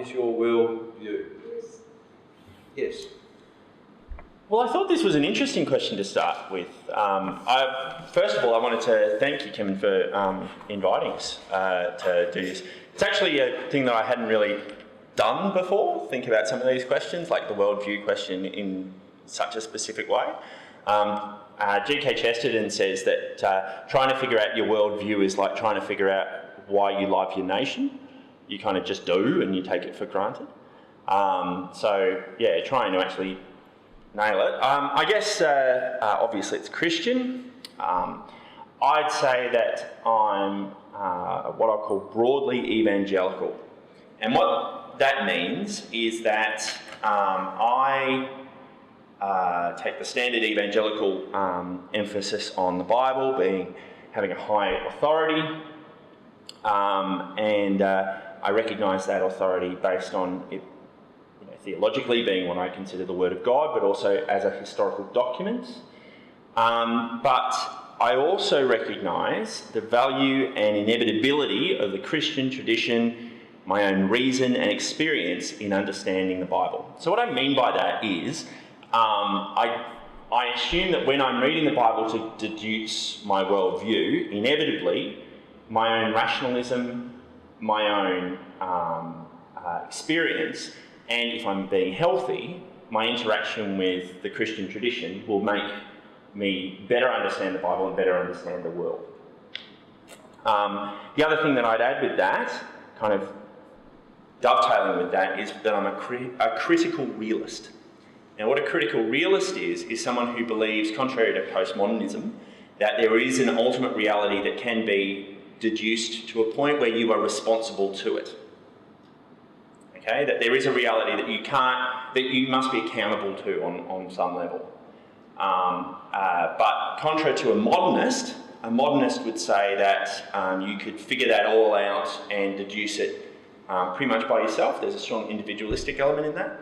is your worldview? Yes. Well, I thought this was an interesting question to start with. First of all, I wanted to thank you, Kevin, for inviting us to do this. It's actually a thing that I hadn't really done before, think about some of these questions, like the worldview question in such a specific way. G.K. Chesterton says that trying to figure out your worldview is like trying to figure out why you love your nation. You kind of just do and you take it for granted. So, yeah, trying to actually nail it. I guess, obviously, it's Christian. I'd say that I'm what I call broadly evangelical. And what that means is that I take the standard evangelical emphasis on the Bible having a high authority, and I recognise that authority based on it, theologically being what I consider the Word of God, but also as a historical document. But I also recognise the value and inevitability of the Christian tradition, my own reason and experience in understanding the Bible. So what I mean by that is, I assume that when I'm reading the Bible to deduce my worldview, inevitably my own rationalism, my own experience, and if I'm being healthy, my interaction with the Christian tradition will make me better understand the Bible and better understand the world. The other thing that I'd add with that, kind of dovetailing with that, is that I'm a critical realist. Now, what a critical realist is someone who believes, contrary to postmodernism, that there is an ultimate reality that can be deduced to a point where you are responsible to it. Okay, that there is a reality that you must be accountable to on some level. But contrary to a modernist would say that you could figure that all out and deduce it pretty much by yourself. There's a strong individualistic element in that.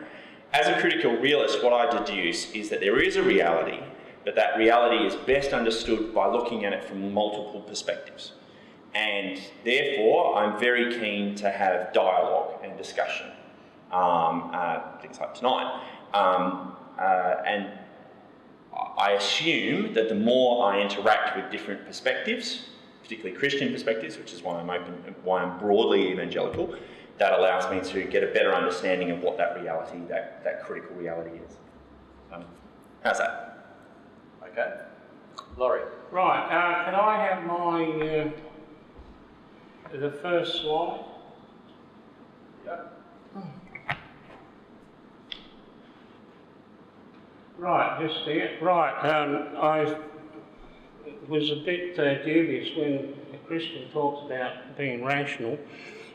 As a critical realist, what I deduce is that there is a reality, but that reality is best understood by looking at it from multiple perspectives. And therefore, I'm very keen to have dialogue and discussion, things like tonight. And I assume that the more I interact with different perspectives, particularly Christian perspectives, which is why I'm broadly evangelical, that allows me to get a better understanding of what that reality, that critical reality is. How's that? Okay. Laurie. Right, can I have my the first slide? Yep. Right, just there. Right, I was a bit dubious when a Christian talks about being rational.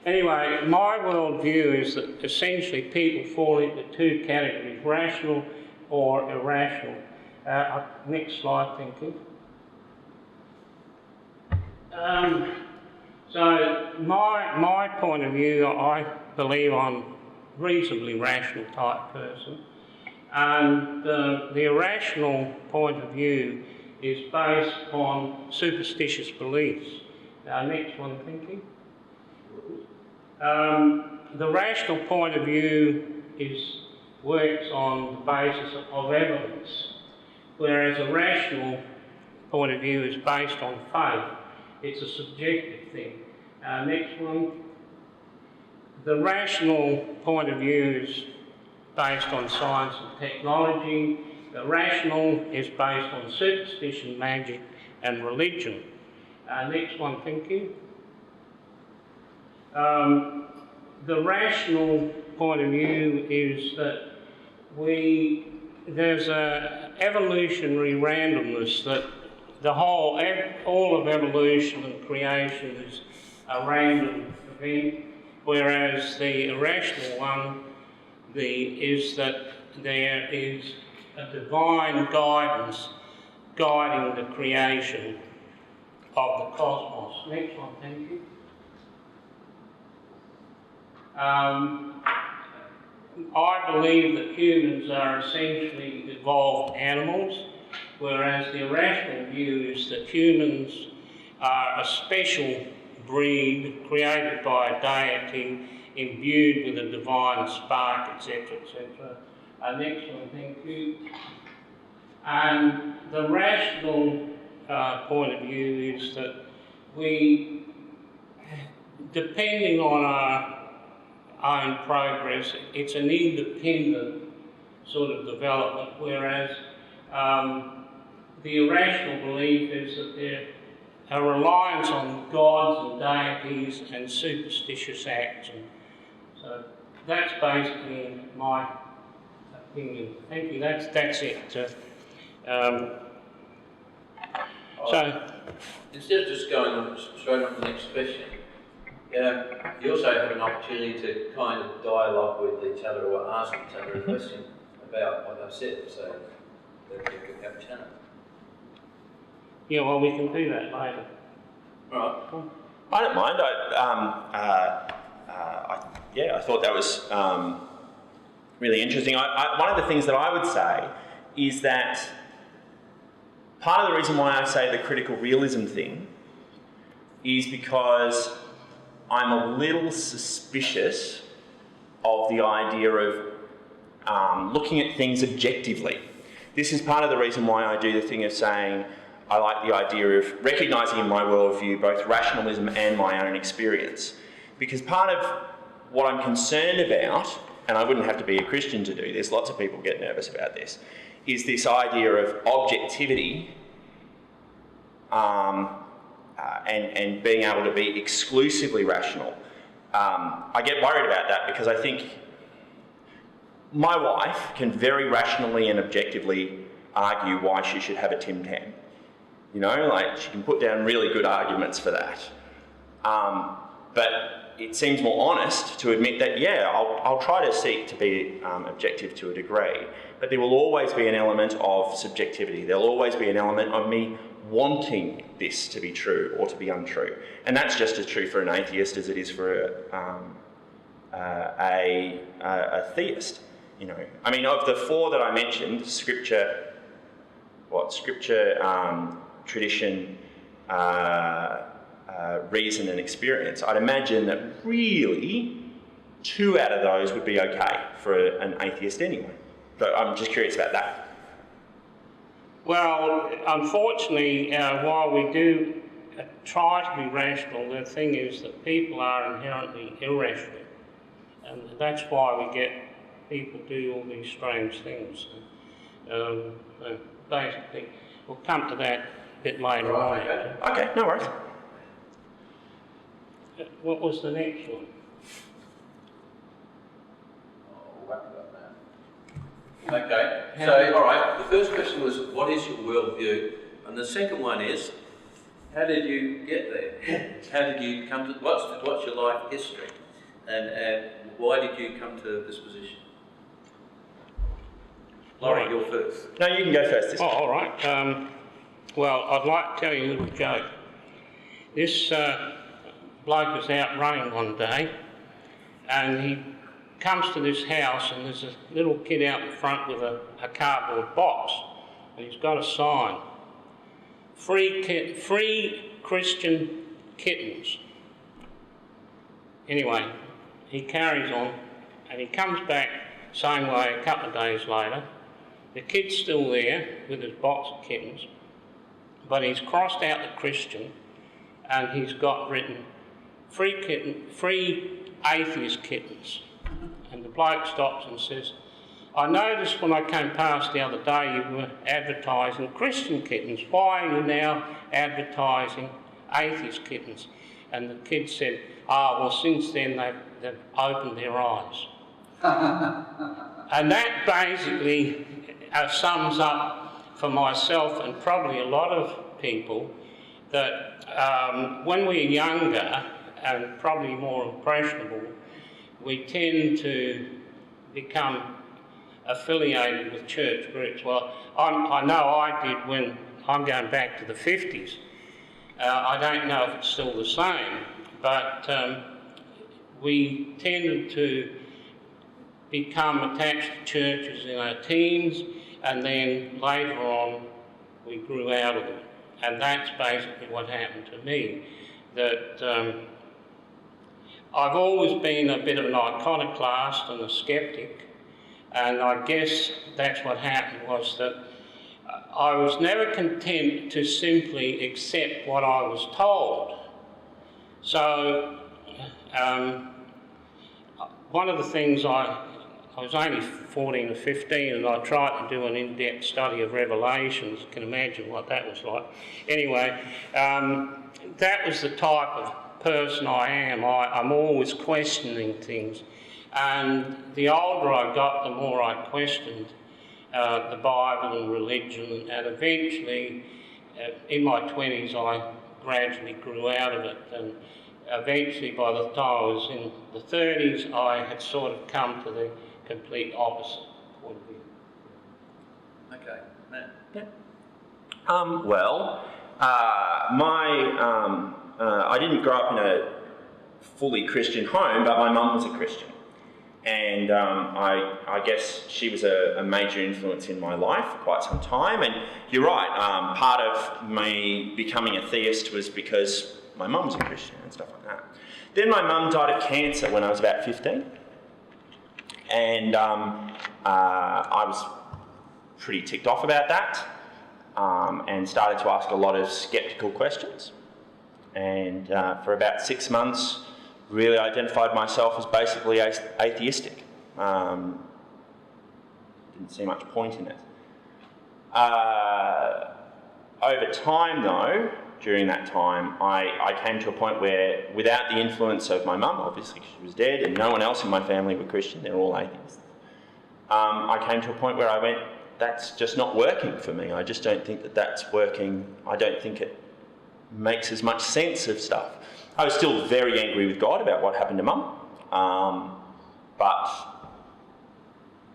Anyway, my worldview is that essentially people fall into two categories, rational or irrational. Next slide, thank you. So my point of view, I believe I'm a reasonably rational type person. And the irrational point of view is based on superstitious beliefs. Next one, thank you. The rational point of view works on the basis of evidence, whereas a rational point of view is based on faith. It's a subjective thing. Next one. The rational point of view is based on science and technology. The rational is based on superstition, magic, and religion. Next one, thank you. The rational point of view is that there's an evolutionary randomness, that all of evolution and creation is a random event, whereas the irrational one is that there is a divine guidance guiding the creation of the cosmos. Next one, thank you. I believe that humans are essentially evolved animals, whereas the irrational view is that humans are a special breed created by a deity imbued with a divine spark, etc., etc. Next one, thank you. And the rational point of view is that we, depending on our own progress, it's an independent sort of development, whereas the irrational belief is that there a reliance on gods and deities and superstitious acts. And so that's basically my opinion. Thank you. That's it. So instead of just going on straight on to the next question, you also have an opportunity to kind of dialogue with each other or ask each other a question about what I've said, so that you can have a chat. yeah, well, we can do that later. Right. I don't mind. I thought that was really interesting. One of the things that I would say is that part of the reason why I say the critical realism thing is because I'm a little suspicious of the idea of looking at things objectively. This is part of the reason why I do the thing of saying I like the idea of recognising in my worldview both rationalism and my own experience. Because part of what I'm concerned about, and I wouldn't have to be a Christian to do this, lots of people get nervous about this, is this idea of objectivity and being able to be exclusively rational. I get worried about that because I think my wife can very rationally and objectively argue why she should have a Tim Tam. You know, like she can put down really good arguments for that. But it seems more honest to admit that, yeah, I'll try to seek to be objective to a degree, but there will always be an element of subjectivity. There'll always be an element of me wanting this to be true or to be untrue. And that's just as true for an atheist as it is for a theist. You know, I mean, of the four that I mentioned, scripture, tradition, reason and experience, I'd imagine that really 2 out of those would be okay for an atheist anyway. But I'm just curious about that. Well, unfortunately, while we do try to be rational, the thing is that people are inherently irrational. And that's why we get people do all these strange things. Basically, we'll come to that a bit later on. Okay, no worries. What was the next one? Okay, so all right, the first question was, what is your worldview? And the second one is, how did you get there? How did you come to, what's your life history? And why did you come to this position? Laurie, you're first. No, you can go first this time. All right. Well, I'd like to tell you a little joke. This bloke was out running one day, and he comes to this house, and there's a little kid out in front with a cardboard box, and he's got a sign, free Christian kittens. Anyway, he carries on, and he comes back same way a couple of days later. The kid's still there with his box of kittens, but he's crossed out the Christian, and he's got written free atheist kittens. And the bloke stops and says, I noticed when I came past the other day you were advertising Christian kittens. Why are you now advertising atheist kittens? And the kid said, well, since then they've opened their eyes. And that basically sums up for myself and probably a lot of people that when we're younger and probably more impressionable, we tend to become affiliated with church groups. Well, I know I did when I'm going back to the 50s. I don't know if it's still the same, but we tended to become attached to churches in our teens, and then later on we grew out of them. And that's basically what happened to me, that I've always been a bit of an iconoclast and a skeptic, and I guess that's what happened, was that I was never content to simply accept what I was told. So, one of the things I was only 14 or 15 and I tried to do an in-depth study of Revelations. You can imagine what that was like. Anyway, that was the type of person I am. I'm always questioning things. And the older I got, the more I questioned the Bible and religion, and eventually, in my 20s, I gradually grew out of it. And eventually, by the time I was in the 30s, I had sort of come to the complete opposite point of view. Okay, Matt. I didn't grow up in a fully Christian home, but my mum was a Christian. And I guess she was a major influence in my life for quite some time. And you're right, part of me becoming a theist was because my mum was a Christian and stuff like that. Then my mum died of cancer when I was about 15. And I was pretty ticked off about that, and started to ask a lot of skeptical questions. And for about 6 months, really identified myself as basically atheistic. Didn't see much point in it. Over time though, during that time, I came to a point where, without the influence of my mum, obviously she was dead, and no one else in my family were Christian, they're all atheists, I came to a point where I went, that's just not working for me. I just don't think that that's working. I don't think it makes as much sense of stuff. I was still very angry with God about what happened to Mum, but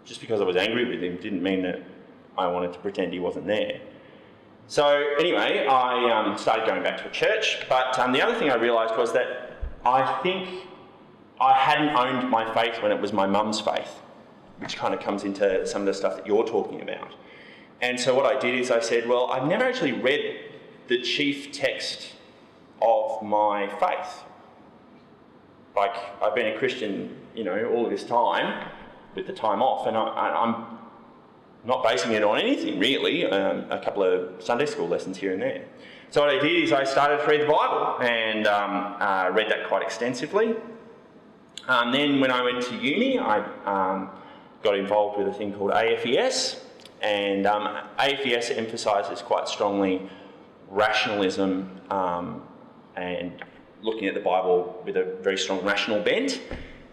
just because I was angry with him didn't mean that I wanted to pretend he wasn't there. So anyway, I started going back to a church, but the other thing I realised was that I think I hadn't owned my faith when it was my mum's faith, which kind of comes into some of the stuff that you're talking about. And so what I did is I said, well, I've never actually read the chief text of my faith. Like, I've been a Christian, all of this time, with the time off, and I'm not basing it on anything really, a couple of Sunday school lessons here and there. So what I did is I started to read the Bible, and read that quite extensively. Then when I went to uni, I got involved with a thing called AFES, and AFES emphasises quite strongly rationalism and looking at the Bible with a very strong rational bent.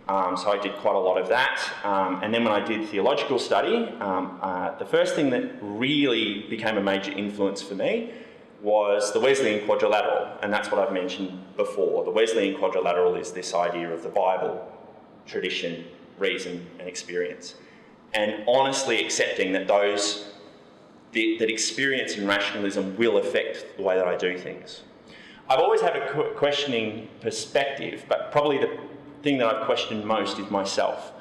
So I did quite a lot of that. And then when I did theological study, the first thing that really became a major influence for me was the Wesleyan quadrilateral, and that's what I've mentioned before. The Wesleyan quadrilateral is this idea of the Bible, tradition, reason, and experience. And honestly accepting that that experience and rationalism will affect the way that I do things. I've always had a questioning perspective, but probably the thing that I've questioned most is myself.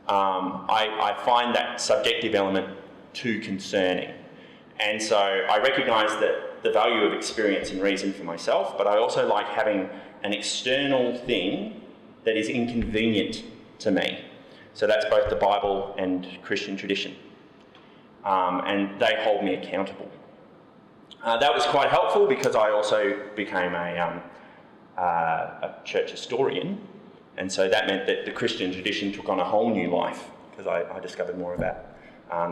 I find that subjective element too concerning. And so I recognise that the value of experience and reason for myself, but I also like having an external thing that is inconvenient to me. So that's both the Bible and Christian tradition. And they hold me accountable. That was quite helpful because I also became a church historian, and so that meant that the Christian tradition took on a whole new life because I discovered more about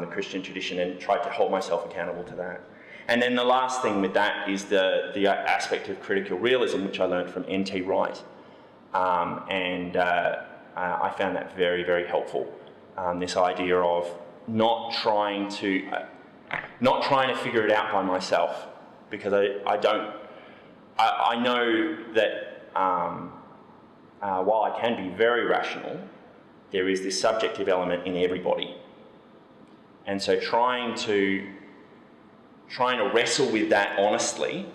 the Christian tradition and tried to hold myself accountable to that. And then the last thing with that is the aspect of critical realism, which I learned from N.T. Wright, and I found that very, very helpful. This idea of not trying to figure it out by myself, because I know that while I can be very rational, there is this subjective element in everybody. And so trying to wrestle with that honestly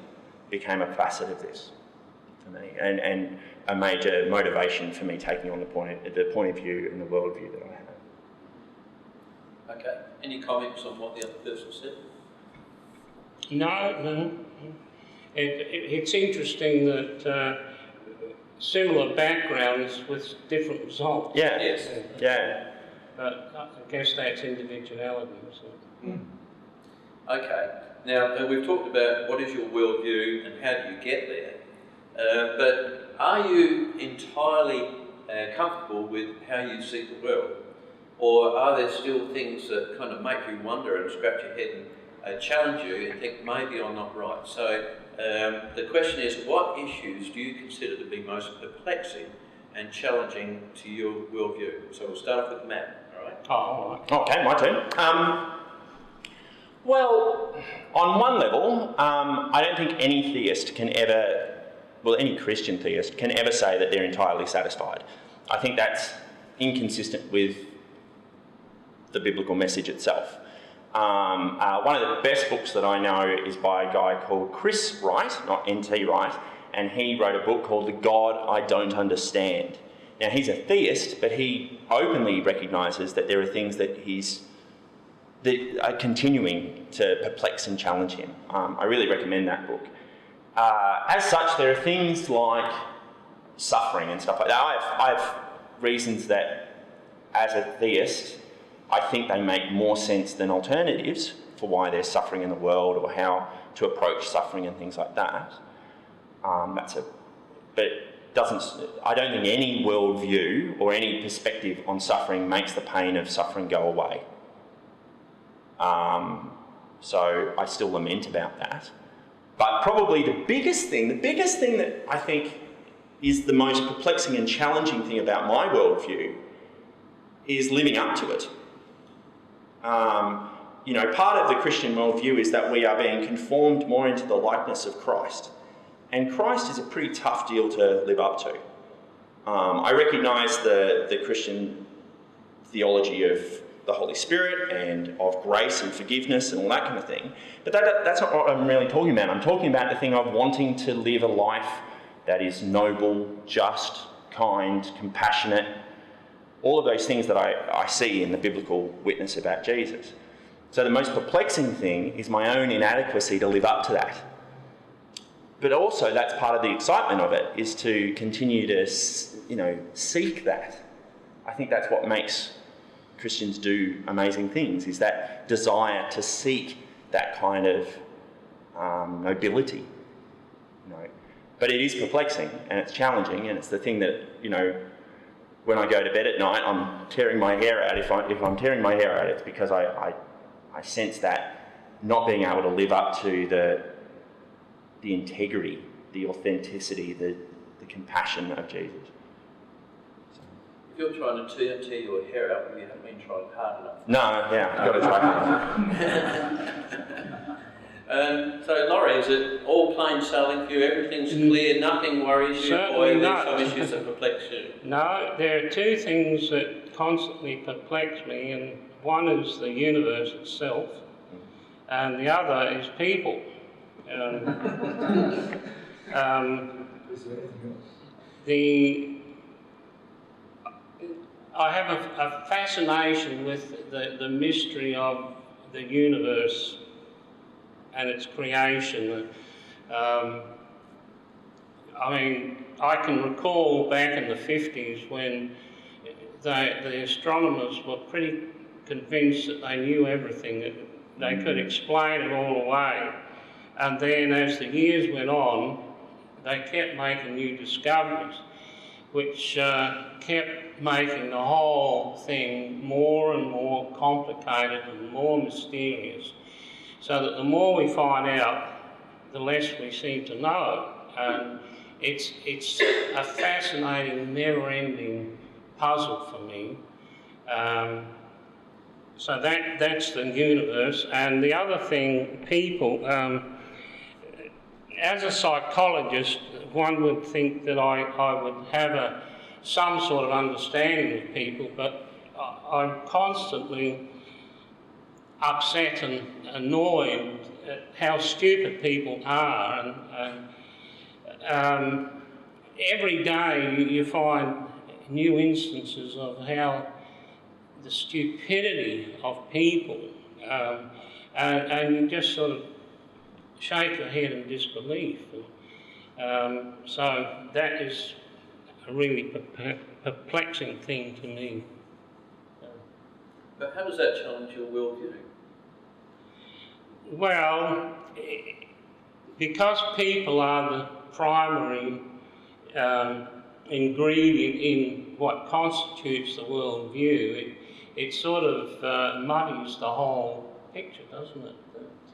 became a facet of this for me, and a major motivation for me taking on the point of view and the worldview that I have. Okay. Any comments on what the other person said? No. It's interesting that similar backgrounds with different results. Yeah. Yes. Yeah. But I guess that's individuality. So. Okay. Now, we've talked about what is your worldview and how do you get there. But are you entirely comfortable with how you see the world? Or are there still things that kind of make you wonder and scratch your head and challenge you and think, maybe I'm not right? So the question is, what issues do you consider to be most perplexing and challenging to your worldview? So we'll start off with Matt, all right? Oh, all right. Okay, my turn. Well, on one level, I don't think any theist can ever, well, any Christian theist can ever say that they're entirely satisfied. I think that's inconsistent with the biblical message itself. One of the best books that I know is by a guy called Chris Wright, not N.T. Wright, and he wrote a book called The God I Don't Understand. Now, he's a theist, but he openly recognises that there are things that are continuing to perplex and challenge him. I really recommend that book. As such, there are things like suffering and stuff like that. I have reasons that, as a theist, I think they make more sense than alternatives for why there's suffering in the world or how to approach suffering and things like that. But I don't think any worldview or any perspective on suffering makes the pain of suffering go away. So I still lament about that. But probably the biggest thing that I think is the most perplexing and challenging thing about my worldview is living up to it. Part of the Christian worldview is that we are being conformed more into the likeness of Christ. And Christ is a pretty tough deal to live up to. I recognise the Christian theology of the Holy Spirit and of grace and forgiveness and all that kind of thing. But that's not what I'm really talking about. I'm talking about the thing of wanting to live a life that is noble, just, kind, compassionate, all of those things that I see in the biblical witness about Jesus. So the most perplexing thing is my own inadequacy to live up to that. But also that's part of the excitement of it, is to continue to, seek that. I think that's what makes Christians do amazing things, is that desire to seek that kind of nobility. But it is perplexing and it's challenging, and it's the thing that, when I go to bed at night, I'm tearing my hair out. If I'm tearing my hair out, it's because I sense that not being able to live up to the integrity, the authenticity, the compassion of Jesus. If you're trying to tear your hair out, you haven't been trying hard enough. No, yeah, I've got to try hard. So, Laurie, is it all plain sailing for you? Everything's clear, nothing worries you, or are there some issues that perplex you? No, there are two things that constantly perplex me, and one is the universe itself, and the other is people. I have a fascination with the mystery of the universe and its creation. I can recall back in the 50s when the astronomers were pretty convinced that they knew everything, that they could explain it all away. And then as the years went on, they kept making new discoveries, which kept making the whole thing more and more complicated and more mysterious, so that the more we find out, the less we seem to know. And it's a fascinating, never-ending puzzle for me. So that's the universe. And the other thing, people. As a psychologist, one would think that I would have some sort of understanding of people, but I'm constantly upset and annoyed at how stupid people are. And every day you find new instances of how the stupidity of people, and you just sort of shake your head in disbelief. So that is really perplexing thing to me. But how does that challenge your worldview? Well, because people are the primary ingredient in what constitutes the worldview, it sort of muddies the whole picture, doesn't it?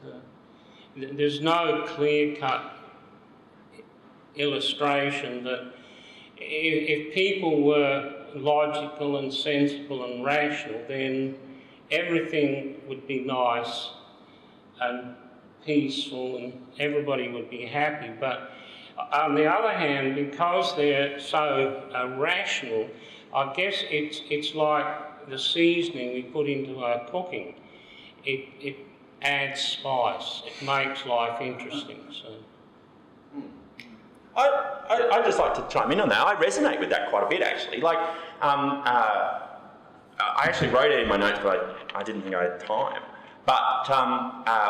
That, there's no clear-cut illustration that if people were logical and sensible and rational, then everything would be nice and peaceful and everybody would be happy. But on the other hand, because they're so rational, I guess it's like the seasoning we put into our cooking. It adds spice. It makes life interesting. So. I'd just like to chime in on that. I resonate with that quite a bit, actually. Like, I actually wrote it in my notes, but I didn't think I had time. But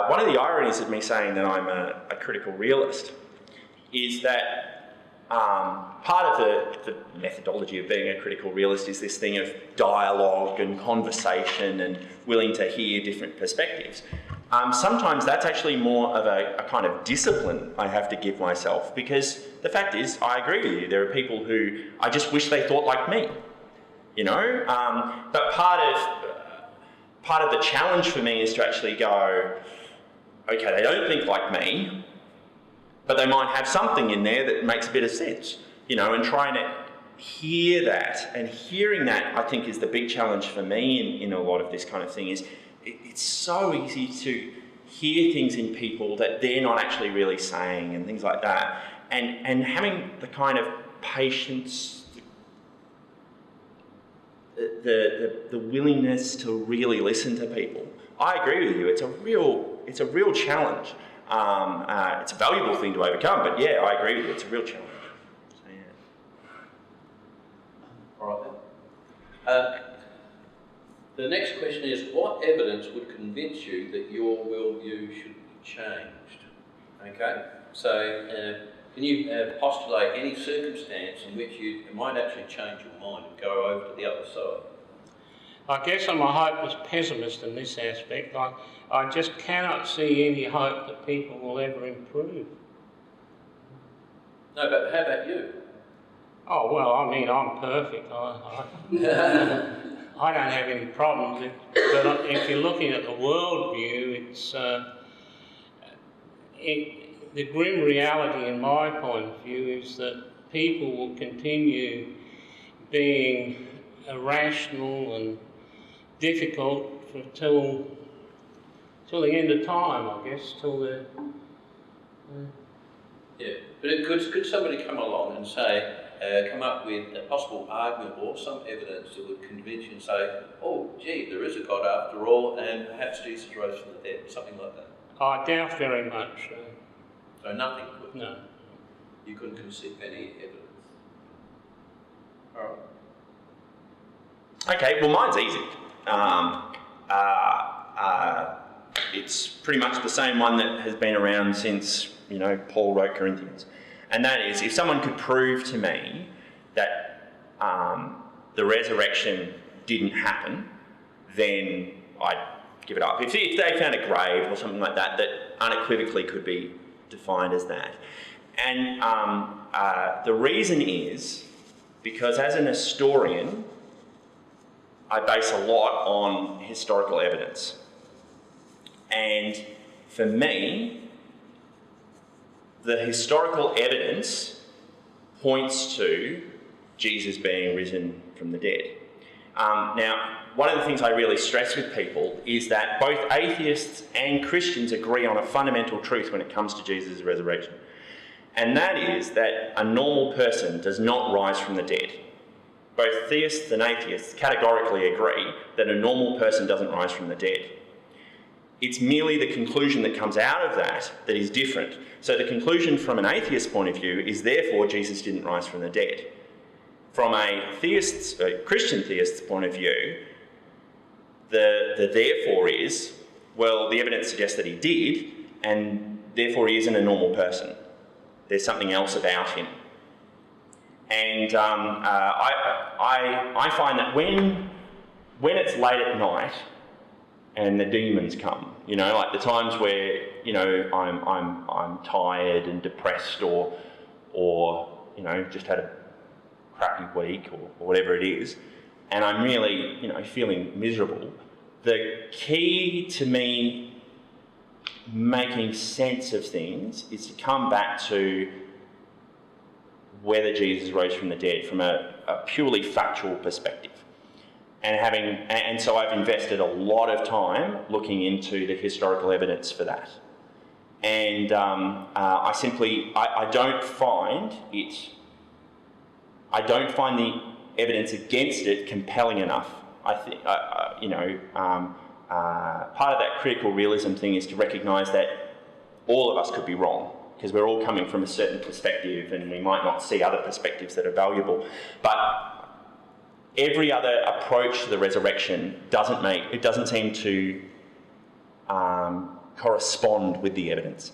one of the ironies of me saying that I'm a critical realist is that part of the methodology of being a critical realist is this thing of dialogue and conversation and willing to hear different perspectives. Sometimes that's actually more of a kind of discipline I have to give myself, because the fact is, I agree with you, there are people who I just wish they thought like me, you know? But part of the challenge for me is to actually go, okay, they don't think like me, but they might have something in there that makes a bit of sense, you know, and trying to hear that. And hearing that, I think, is the big challenge for me in a lot of this kind of thing, is it's so easy to hear things in people that they're not actually really saying and things like that. And having the kind of patience, the willingness to really listen to people. I agree with you, it's a real challenge. It's a valuable thing to overcome, but yeah, I agree with you, it's a real challenge. So, yeah. All right then. The next question is, what evidence would convince you that your worldview should be changed? Okay, so can you postulate any circumstance in which you might actually change your mind and go over to the other side? I guess I'm a hopeless pessimist in this aspect. I just cannot see any hope that people will ever improve. No, but how about you? Oh, well, I mean, I'm perfect. I don't have any problems. But if you're looking at the worldview, it's the grim reality in my point of view is that people will continue being irrational and difficult till the end of time, I guess, till the... Yeah, but could somebody come along and say, come up with a possible argument or some evidence that would convince you and say, oh, gee, there is a God after all, and perhaps Jesus rose from the dead, something like that? I doubt very much. So nothing could? No. You couldn't conceive any evidence? All right. Okay, well, mine's easy. It's pretty much the same one that has been around since, you know, Paul wrote Corinthians. And that is, if someone could prove to me that the resurrection didn't happen, then I'd give it up. If they found a grave or something like that, that unequivocally could be defined as that. And the reason is because as an historian, I base a lot on historical evidence. And for me, the historical evidence points to Jesus being risen from the dead. Now, one of the things I really stress with people is that both atheists and Christians agree on a fundamental truth when it comes to Jesus' resurrection. And that is that a normal person does not rise from the dead. Both theists and atheists categorically agree that a normal person doesn't rise from the dead. It's merely the conclusion that comes out of that that is different. So the conclusion from an atheist point of view is therefore Jesus didn't rise from the dead. From a Christian theist's point of view, the therefore is, well, the evidence suggests that he did, and therefore he isn't a normal person. There's something else about him. And I find that when it's late at night and the demons come, you know, like the times where, you know, I'm tired and depressed or you know, just had a crappy week or whatever it is, and I'm really, you know, feeling miserable, the key to me making sense of things is to come back to whether Jesus rose from the dead from a purely factual perspective. And so I've invested a lot of time looking into the historical evidence for that. And I don't find the evidence against it compelling enough. I think, you know, part of that critical realism thing is to recognise that all of us could be wrong, because we're all coming from a certain perspective and we might not see other perspectives that are valuable. But every other approach to the resurrection doesn't seem to correspond with the evidence.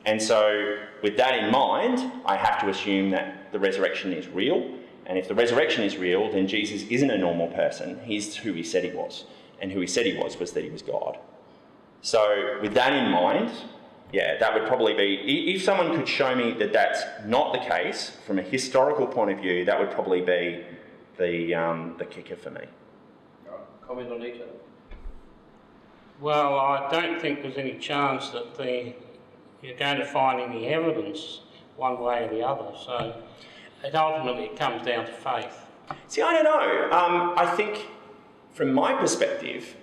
And so with that in mind, I have to assume that the resurrection is real. And if the resurrection is real, then Jesus isn't a normal person. He's who he said he was. And who he said he was that he was God. So with that in mind, yeah, that would probably be, if someone could show me that that's not the case from a historical point of view, that would probably be the kicker for me. Comment on each other? Well, I don't think there's any chance that you're going to find any evidence one way or the other. So it ultimately comes down to faith. See, I don't know. I think from my perspective,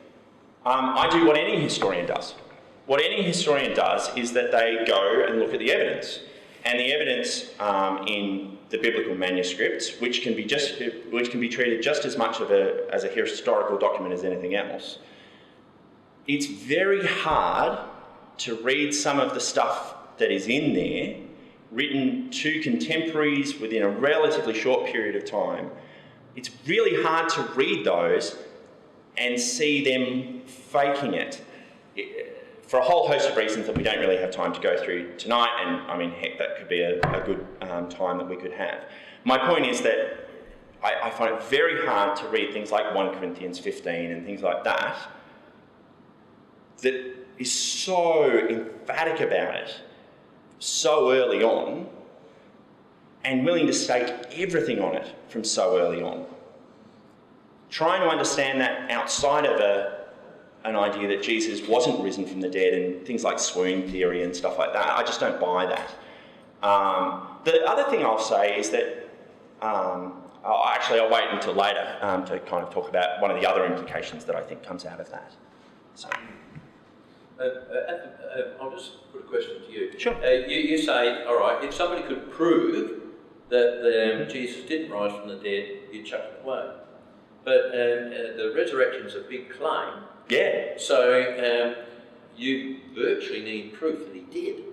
I do what any historian does. What any historian does is that they go and look at the evidence. And the evidence in the biblical manuscripts, which can be treated just as much as a historical document as anything else, it's very hard to read some of the stuff that is in there, written to contemporaries within a relatively short period of time. It's really hard to read those and see them faking it. For a whole host of reasons that we don't really have time to go through tonight, and I mean, heck, that could be a good time that we could have. My point is that I find it very hard to read things like 1 Corinthians 15 and things like that is so emphatic about it so early on and willing to stake everything on it from so early on. Trying to understand that outside of an idea that Jesus wasn't risen from the dead and things like swoon theory and stuff like that, I just don't buy that. The other thing I'll say is that, I'll wait until later to kind of talk about one of the other implications that I think comes out of that. So. I'll just put a question to you. Sure. You say, all right, if somebody could prove that Jesus didn't rise from the dead, you'd chuck it away. But the resurrection's a big claim. Yeah. So you virtually need proof that he did.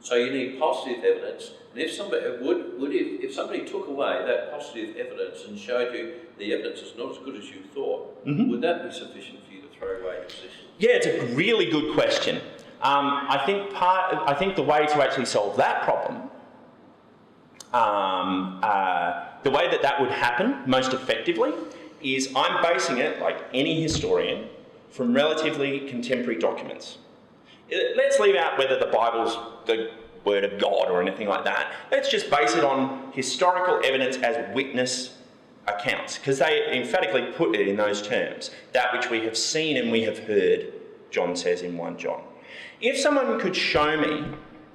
So you need positive evidence. And if somebody if somebody took away that positive evidence and showed you the evidence is not as good as you thought, would that be sufficient for you to throw away your position? Yeah, it's a really good question. I think the way to actually solve that problem, the way that would happen most effectively, is I'm basing it, like any historian, from relatively contemporary documents. Let's leave out whether the Bible's the word of God or anything like that. Let's just base it on historical evidence as witness accounts, because they emphatically put it in those terms. That which we have seen and we have heard, John says in 1 John. If someone could show me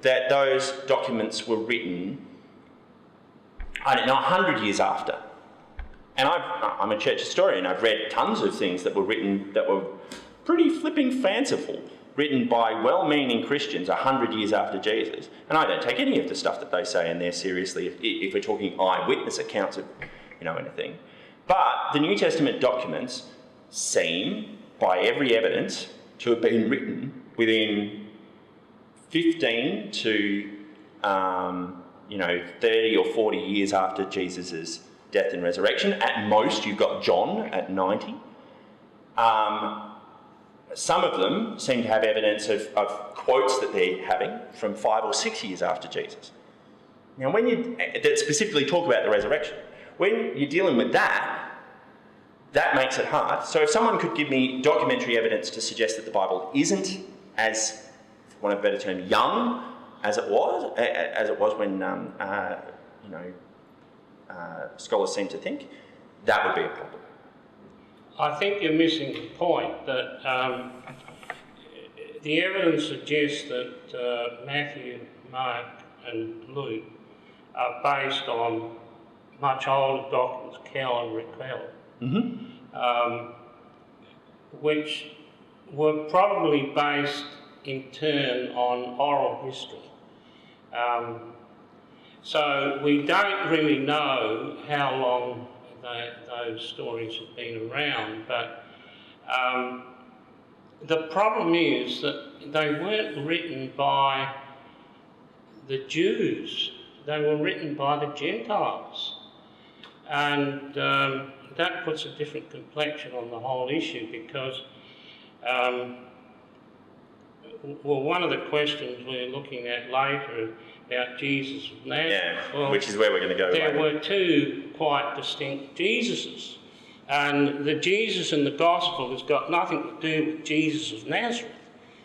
that those documents were written, I don't know, 100 years after, and I'm a church historian, I've read tons of things that were written that were pretty flipping fanciful, written by well-meaning Christians 100 years after Jesus. And I don't take any of the stuff that they say in there seriously if we're talking eyewitness accounts of, anything. But the New Testament documents seem, by every evidence, to have been written within 15 to 30 or 40 years after Jesus' death and resurrection. At most, you've got John at 90. Some of them seem to have evidence of quotes that they're having from 5 or 6 years after Jesus. Now, that specifically talk about the resurrection, when you're dealing with that makes it hard. So if someone could give me documentary evidence to suggest that the Bible isn't as, for want of a better term, young as it was when scholars seem to think, that would be a problem. I think you're missing the point that the evidence suggests that Matthew, Mark and Luke are based on much older documents, Cal and Raquel, which were probably based in turn on oral history. So we don't really know how long those stories have been around, but the problem is that they weren't written by the Jews, they were written by the Gentiles. And that puts a different complexion on the whole issue because, one of the questions we're looking at later about Jesus of Nazareth, which is where we're going to go. There were two quite distinct Jesuses, and the Jesus in the Gospel has got nothing to do with Jesus of Nazareth.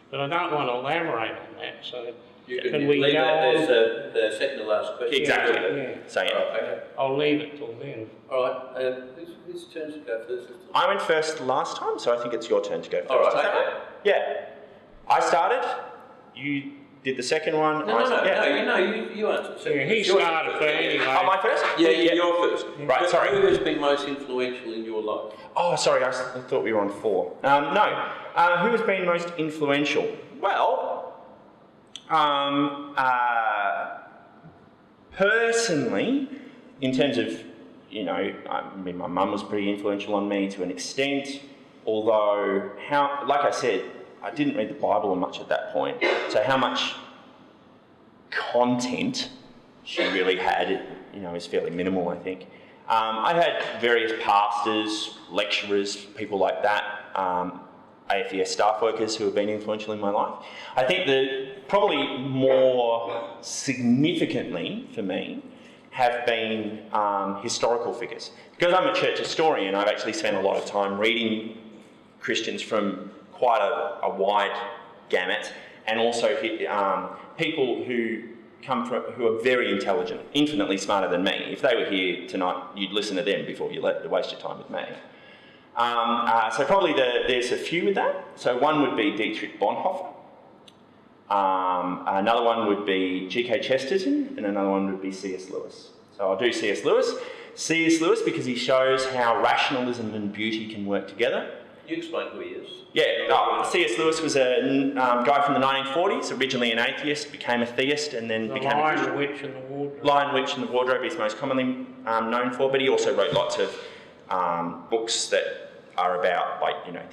But I don't want to elaborate on that. So can we go on? There's the second to last question. Exactly. Yeah. Say it. Okay. I'll leave it till then. All right. Whose turn to go first? I went first last time, so I think it's your turn to go first. All right. Okay. Yeah. I started. You did the second one. No, you answered. Yeah, he started, but anyway. Oh, my first? Yeah, you're first. Right, sorry. Who has been most influential in your life? Oh, sorry, I thought we were on 4. Who has been most influential? Well, personally, in terms of, my mum was pretty influential on me to an extent, although, like I said, I didn't read the Bible much at that point, so how much content she really had, is fairly minimal, I think. I've had various pastors, lecturers, people like that, AFES staff workers who have been influential in my life. I think that probably more significantly for me have been historical figures. Because I'm a church historian, I've actually spent a lot of time reading Christians from quite a wide gamut, and also people who are very intelligent, infinitely smarter than me. If they were here tonight, you'd listen to them before you waste your time with me. So probably there's a few with that. So one would be Dietrich Bonhoeffer. Another one would be G.K. Chesterton, and another one would be C.S. Lewis. So I'll do C.S. Lewis. C.S. Lewis because he shows how rationalism and beauty can work together. You explain who he is. Yeah, C.S. Lewis was a guy from the 1940s, originally an atheist, became a theist, and then became a Christian. Lion, Witch and the Wardrobe. Lion, Witch and the Wardrobe is most commonly known for, but he also wrote lots of books that are about,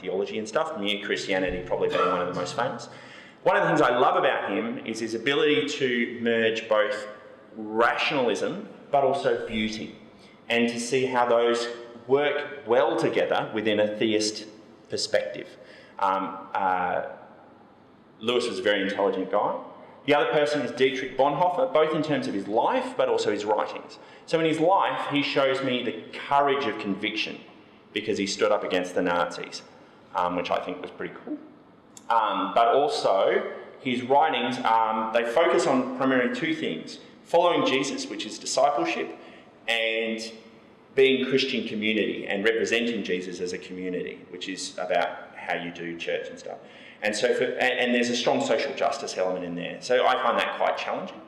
theology and stuff. Mere Christianity probably being one of the most famous. One of the things I love about him is his ability to merge both rationalism but also beauty, and to see how those work well together within a theist perspective. Lewis was a very intelligent guy. The other person is Dietrich Bonhoeffer, both in terms of his life but also his writings. So in his life, he shows me the courage of conviction because he stood up against the Nazis, which I think was pretty cool. But also, his writings, they focus on primarily two things: following Jesus, which is discipleship, and being Christian community and representing Jesus as a community, which is about how you do church and stuff. And so, and there's a strong social justice element in there. So I find that quite challenging.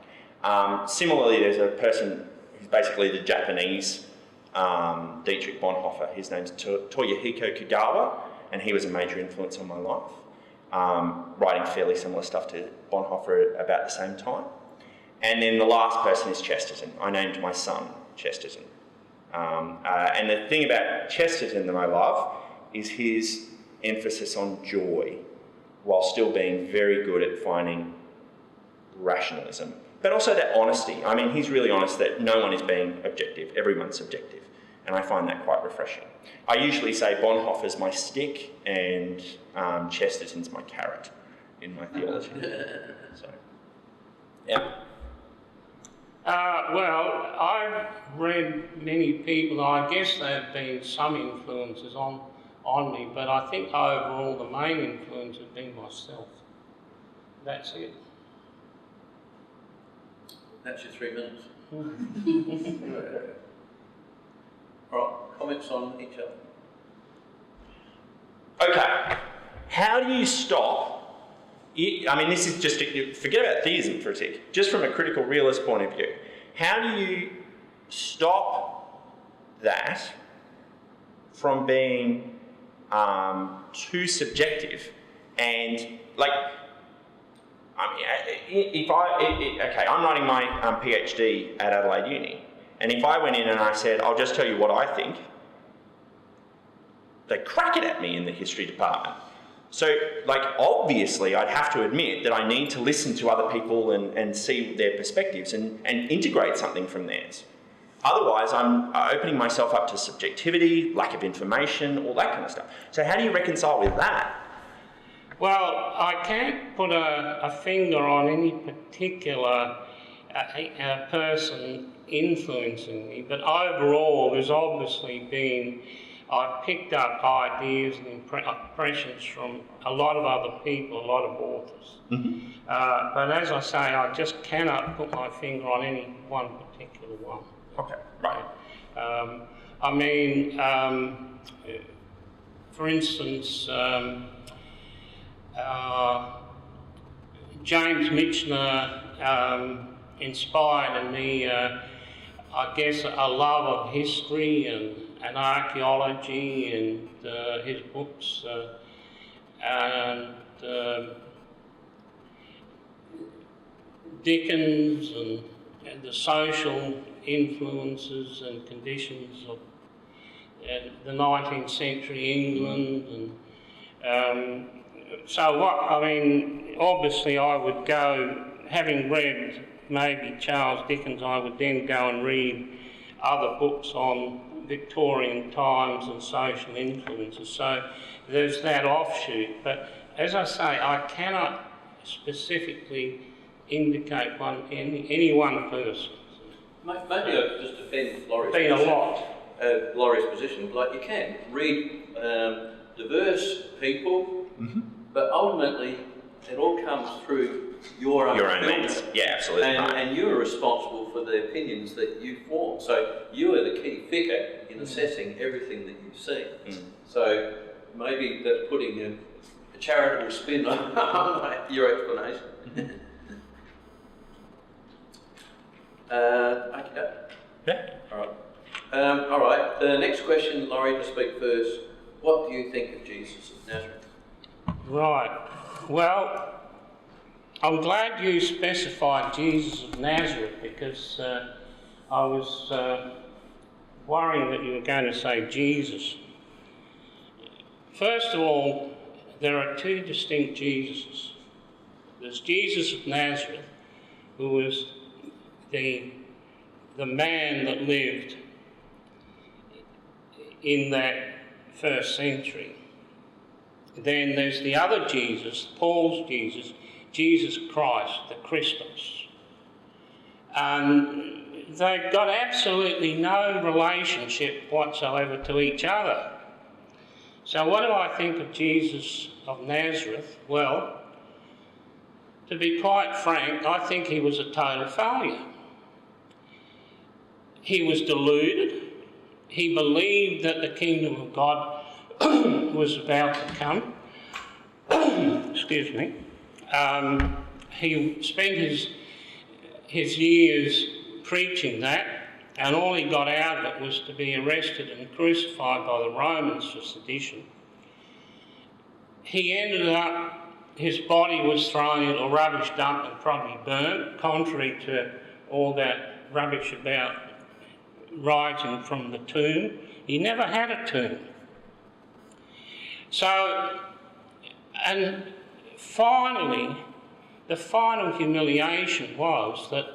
Similarly, there's a person who's basically the Japanese Dietrich Bonhoeffer. His name's Toyohiko Kagawa, and he was a major influence on my life, writing fairly similar stuff to Bonhoeffer about the same time. And then the last person is Chesterton. I named my son Chesterton. And the thing about Chesterton that I love is his emphasis on joy, while still being very good at finding rationalism, but also that honesty. I mean, he's really honest that no one is being objective, everyone's subjective, and I find that quite refreshing. I usually say Bonhoeffer's my stick and Chesterton's my carrot in my theology. So, yeah. Well, I've read many people. I guess there have been some influences on me, but I think overall the main influence has been myself. That's it. That's your 3 minutes. All right, comments on each other? Okay, how do you stop? I mean, this is just, forget about theism for a sec, just from a critical realist point of view. How do you stop that from being too subjective? And, like, I mean, okay, I'm writing my PhD at Adelaide Uni, and if I went in and I said, I'll just tell you what I think, they crack it at me in the history department. So, like, obviously I'd have to admit that I need to listen to other people and see their perspectives and integrate something from theirs. Otherwise, I'm opening myself up to subjectivity, lack of information, all that kind of stuff. So how do you reconcile with that? Well, I can't put a finger on any particular person influencing me, but overall there's obviously been, I've picked up ideas and impressions from a lot of other people, a lot of authors. Mm-hmm. But as I say, I just cannot put my finger on any one particular one. Okay, right. I mean, for instance, James Michener inspired in me, I guess, a love of history and archaeology and his books and Dickens and the social influences and conditions of the 19th century England. And so what, I mean, obviously I would go, having read maybe Charles Dickens, I would then go and read other books on Victorian times and social influences. So there's that offshoot. But as I say, I cannot specifically indicate any one person. Maybe I'll just defend Laurie's Been position. a lot. Laurie's position. Like, you can read diverse people, Mm-hmm. but ultimately it all comes through your own lens. Yeah, absolutely. and you're responsible for the opinions that you form. So you are the key figure in assessing everything that you see. Mm. So maybe that's putting a charitable spin on your explanation. Okay. Yeah. All right. All right. The next question, Laurie, to speak first. What do you think of Jesus of Nazareth? Right. Well, I'm glad you specified Jesus of Nazareth because I was worrying that you were going to say Jesus. First of all, there are two distinct Jesuses. There's Jesus of Nazareth, who was the man that lived in that first century. Then there's the other Jesus, Paul's Jesus, Jesus Christ, the Christos. And they've got absolutely no relationship whatsoever to each other. So what do I think of Jesus of Nazareth? Well, to be quite frank, I think he was a total failure. He was deluded. He believed that the kingdom of God was about to come. Excuse me. He spent his years preaching that, and all he got out of it was to be arrested and crucified by the Romans for sedition. He ended up, his body was thrown into a rubbish dump and probably burnt, contrary to all that rubbish about rising from the tomb. He never had a tomb. So, and finally, the final humiliation was that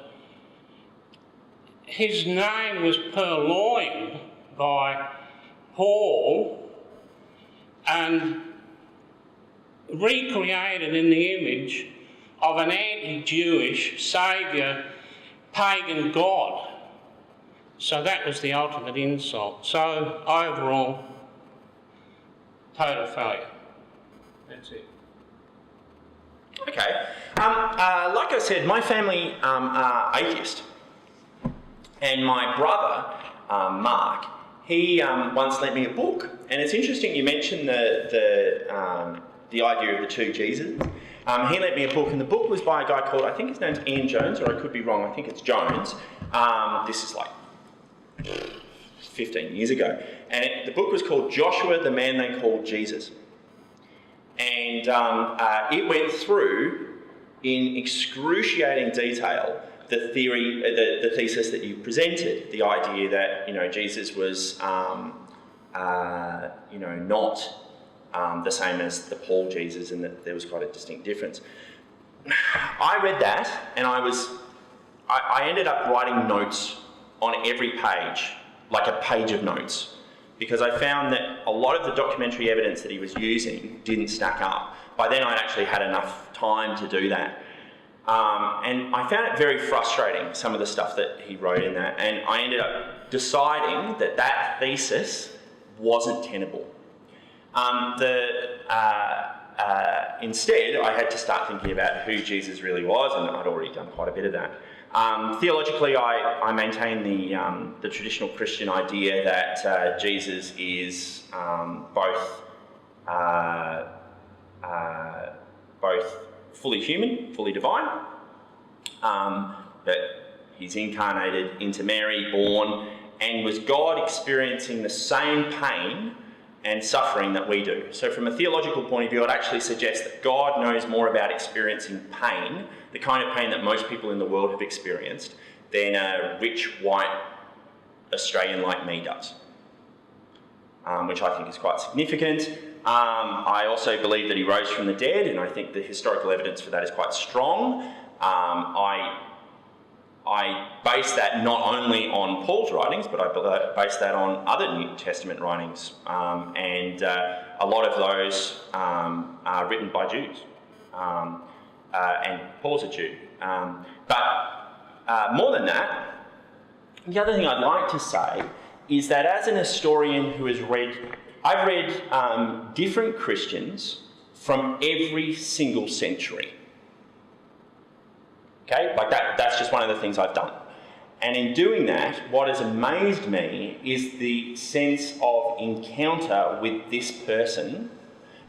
his name was purloined by Paul and recreated in the image of an anti-Jewish saviour pagan god. So that was the ultimate insult. So overall, total failure. That's it. Okay. Like I said, my family are atheist. And my brother, Mark, he once lent me a book. And it's interesting you mentioned the idea of the two Jesus. He lent me a book, and the book was by a guy called, I think his name's Ian Jones, or I could be wrong, I think it's Jones. This is like 15 years ago. And the book was called Joshua, the Man They Called Jesus. And it went through, in excruciating detail, the theory, the thesis that you presented, the idea that, you know, Jesus was, you know, not the same as the Paul Jesus, and that there was quite a distinct difference. I read that, and I ended up writing notes on every page, like a page of notes, because I found that a lot of the documentary evidence that he was using didn't stack up. By then I'd actually had enough time to do that. And I found it very frustrating, some of the stuff that he wrote in that, and I ended up deciding that that thesis wasn't tenable. Instead, I had to start thinking about who Jesus really was, and I'd already done quite a bit of that. Theologically, I maintain the traditional Christian idea that Jesus is both fully human, fully divine, that he's incarnated into Mary, born, and was God experiencing the same pain and suffering that we do. So from a theological point of view, I'd actually suggest that God knows more about experiencing pain, the kind of pain that most people in the world have experienced, than a rich, white Australian like me does, which I think is quite significant. I also believe that he rose from the dead, and I think the historical evidence for that is quite strong. I base that not only on Paul's writings, but I base that on other New Testament writings, and a lot of those are written by Jews, and Paul's a Jew. But more than that, the other thing I'd like to say is that as an historian who has I've read different Christians from every single century. Okay, like that's just one of the things I've done. And in doing that, what has amazed me is the sense of encounter with this person.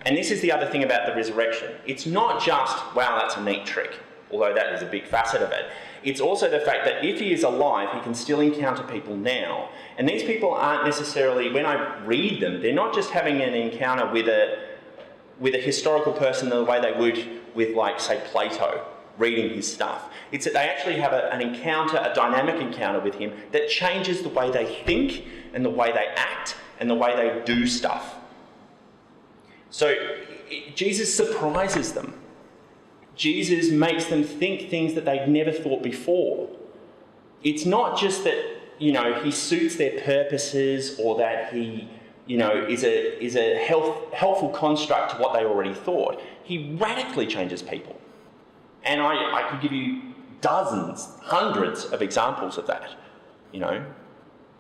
And this is the other thing about the resurrection. It's not just, wow, that's a neat trick, although that is a big facet of it. It's also the fact that if he is alive, he can still encounter people now. And these people aren't necessarily, when I read them, they're not just having an encounter with a historical person the way they would with, like, say, Plato, reading his stuff. It's that they actually have an encounter, a dynamic encounter with him that changes the way they think and the way they act and the way they do stuff. So Jesus surprises them. Jesus makes them think things that they've never thought before. It's not just that, you know, he suits their purposes or that he, you know, is a helpful construct to what they already thought. He radically changes people. And I could give you dozens, hundreds of examples of that, you know.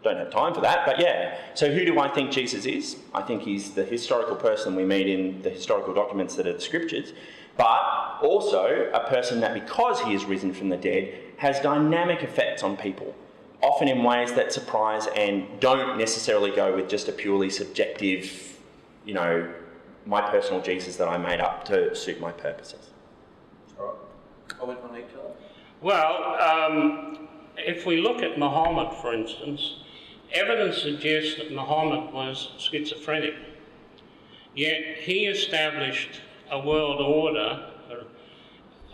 Don't have time for that, but yeah. So who do I think Jesus is? I think he's the historical person we meet in the historical documents that are the scriptures, but also a person that, because he is risen from the dead, has dynamic effects on people, often in ways that surprise and don't necessarily go with just a purely subjective, you know, my personal Jesus that I made up to suit my purposes. All right. Comment on each other? Well, if we look at Muhammad, for instance, evidence suggests that Muhammad was schizophrenic. Yet he established a world order,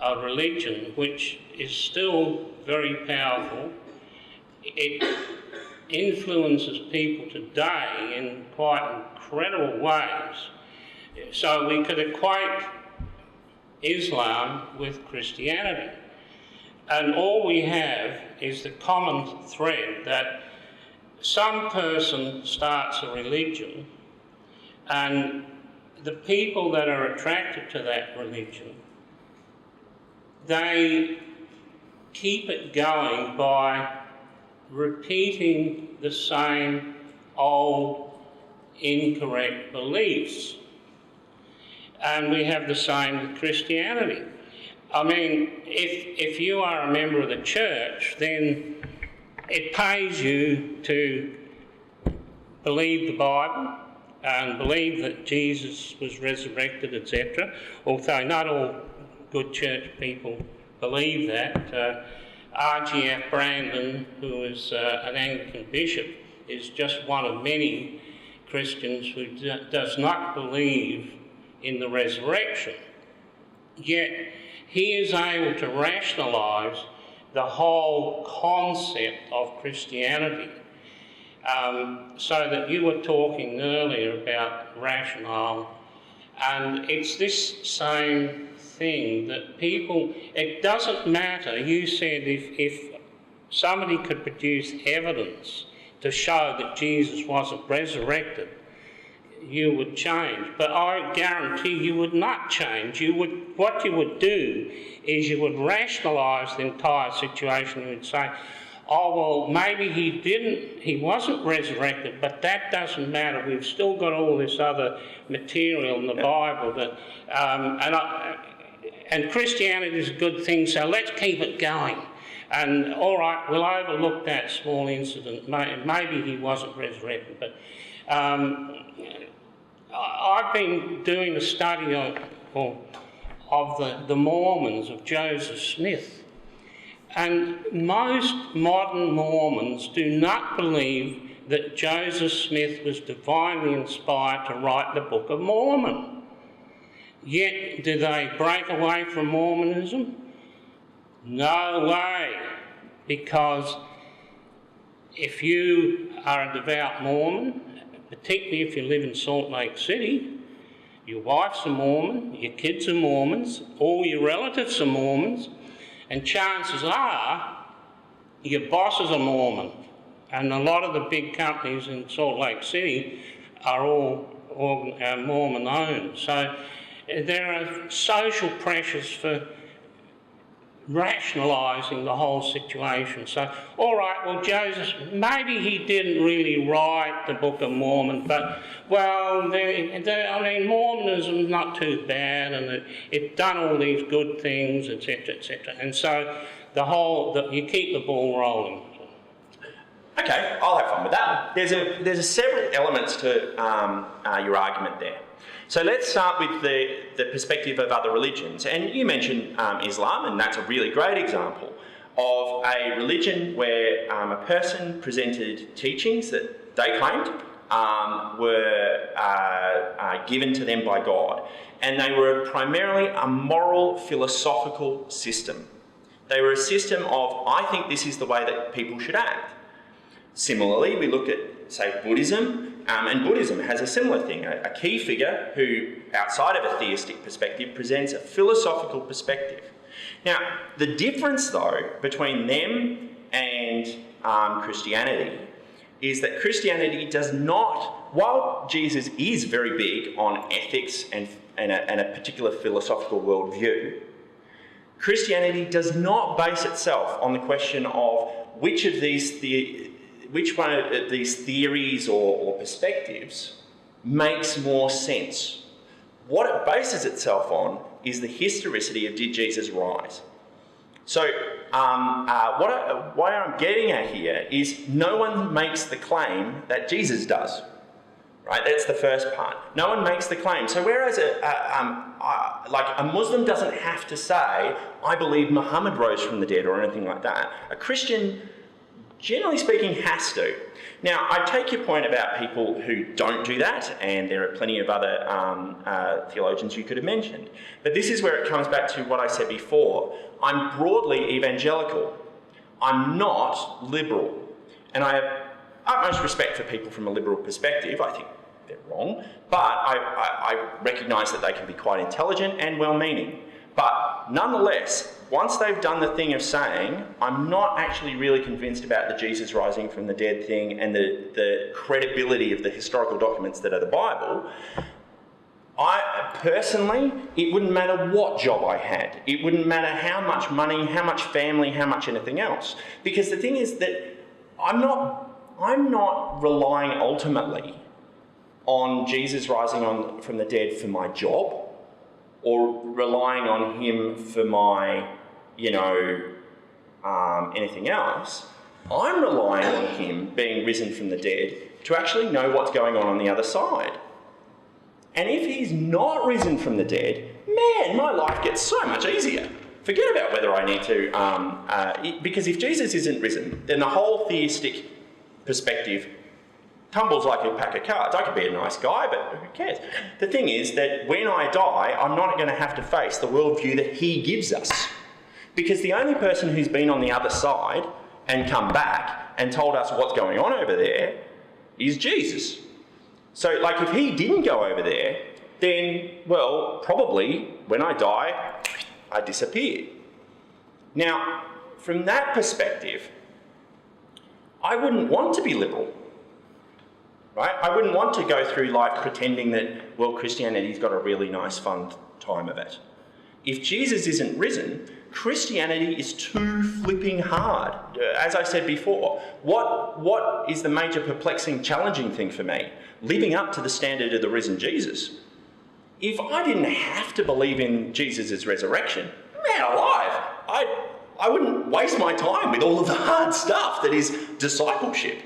a religion, which is still very powerful. It influences people today in quite incredible ways. So we could equate Islam with Christianity. And all we have is the common thread that some person starts a religion, and the people that are attracted to that religion, they keep it going by repeating the same old incorrect beliefs. And we have the same with Christianity. I mean, if you are a member of the church, then it pays you to believe the Bible and believe that Jesus was resurrected, etc. Although not all good church people believe that. R.G.F. Brandon, who is an Anglican bishop, is just one of many Christians who does not believe in the resurrection. Yet he is able to rationalise the whole concept of Christianity. So that you were talking earlier about rationale, and it's this same thing that people, it doesn't matter, you said if somebody could produce evidence to show that Jesus wasn't resurrected, you would change. But I guarantee you would not change. What you would do is you would rationalise the entire situation. You would say, oh, well, maybe he wasn't resurrected, but that doesn't matter. We've still got all this other material in the Bible that, and Christianity is a good thing, so let's keep it going. And all right, we'll overlook that small incident. Maybe he wasn't resurrected, but I've been doing a study of the Mormons, of Joseph Smith. And most modern Mormons do not believe that Joseph Smith was divinely inspired to write the Book of Mormon. Yet, do they break away from Mormonism? No way. Because if you are a devout Mormon, particularly if you live in Salt Lake City, your wife's a Mormon, your kids are Mormons, all your relatives are Mormons, and chances are your boss is a Mormon. And a lot of the big companies in Salt Lake City are all Mormon owned. So there are social pressures for rationalising the whole situation. So, all right, well, Joseph, maybe he didn't really write the Book of Mormon, but, well, Mormonism's not too bad, and it done all these good things, etc., etc. And so you keep the ball rolling. Okay, I'll have fun with that. There's several elements to your argument there. So let's start with the perspective of other religions. And you mentioned Islam, and that's a really great example of a religion where a person presented teachings that they claimed were given to them by God. And they were primarily a moral, philosophical system. They were a system of, I think this is the way that people should act. Similarly, we look at, say, Buddhism, and Buddhism has a similar thing, a key figure who, outside of a theistic perspective, presents a philosophical perspective. Now, the difference, though, between them and Christianity is that Christianity does not, while Jesus is very big on ethics and a particular philosophical worldview, Christianity does not base itself on the question of which one of these theories or perspectives makes more sense. What it bases itself on is the historicity of did Jesus rise? So what I'm getting at here is no one makes the claim that Jesus does. Right, that's the first part. No one makes the claim. So whereas a Muslim doesn't have to say, I believe Muhammad rose from the dead or anything like that, a Christian, generally speaking, has to. Now, I take your point about people who don't do that, and there are plenty of other theologians you could have mentioned. But this is where it comes back to what I said before. I'm broadly evangelical. I'm not liberal. And I have utmost respect for people from a liberal perspective. I think they're wrong, but I recognise that they can be quite intelligent and well-meaning. But nonetheless, once they've done the thing of saying, I'm not actually really convinced about the Jesus rising from the dead thing and the credibility of the historical documents that are the Bible, Personally, it wouldn't matter what job I had. It wouldn't matter how much money, how much family, how much anything else. Because the thing is that I'm not relying ultimately on Jesus rising from the dead for my job, or relying on him for my, anything else. I'm relying on him being risen from the dead to actually know what's going on the other side. And if he's not risen from the dead, man, my life gets so much easier. Forget about whether I need to, because if Jesus isn't risen, then the whole theistic perspective tumbles like a pack of cards. I could be a nice guy, but who cares? The thing is that when I die, I'm not going to have to face the worldview that he gives us. Because the only person who's been on the other side and come back and told us what's going on over there is Jesus. So, if he didn't go over there, then, well, probably when I die, I disappear. Now, from that perspective, I wouldn't want to be liberal, right? I wouldn't want to go through life pretending that, well, Christianity's got a really nice, fun time of it. If Jesus isn't risen, Christianity is too flipping hard. As I said before, what is the major perplexing, challenging thing for me? Living up to the standard of the risen Jesus. If I didn't have to believe in Jesus' resurrection, man alive, I wouldn't waste my time with all of the hard stuff that is discipleship.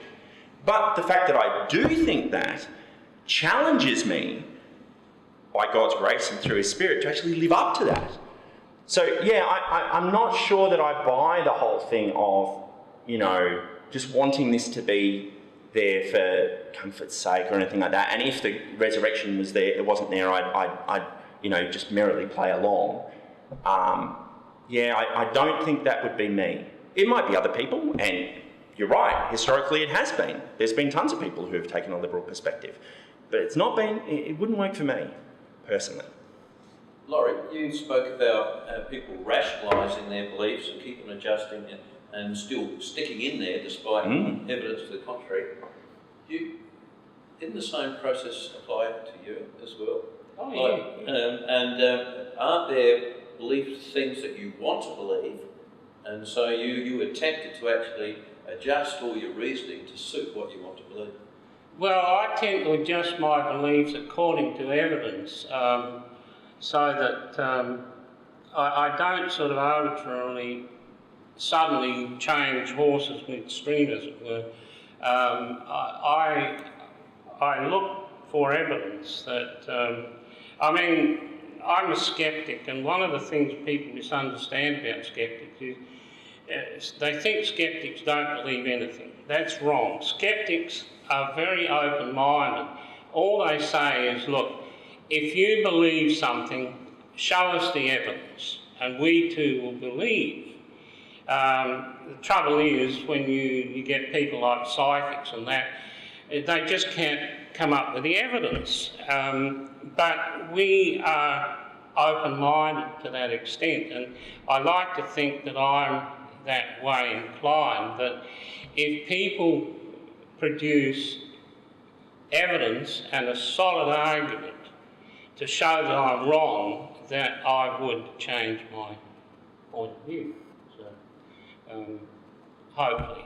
But the fact that I do think that challenges me by God's grace and through his Spirit to actually live up to that. So, yeah, I'm not sure that I buy the whole thing of, just wanting this to be there for comfort's sake or anything like that. And if the resurrection was there, it wasn't there, I'd just merrily play along. I don't think that would be me. It might be other people, and you're right, historically it has been. There's been tons of people who have taken a liberal perspective. But it wouldn't work for me, personally. Laurie, you spoke about people rationalising their beliefs and keeping adjusting and still sticking in there despite evidence to the contrary. Didn't the same process apply to you as well? Oh, yeah. Aren't there belief things that you want to believe, and so you were tempted to actually adjust all your reasoning to suit what you want to believe? Well, I tend to adjust my beliefs according to evidence. So that I don't sort of arbitrarily suddenly change horses midstream, as it were. I look for evidence that, I'm a skeptic, and one of the things people misunderstand about skeptics is they think skeptics don't believe anything. That's wrong. Skeptics are very open-minded. All they say is, look, if you believe something, show us the evidence, and we too will believe. The trouble is, when you get people like psychics and that, they just can't come up with the evidence. But we are open-minded to that extent, and I like to think that I'm that way inclined, that if people produce evidence and a solid argument to show that I'm wrong, that I would change my point of view. So, hopefully.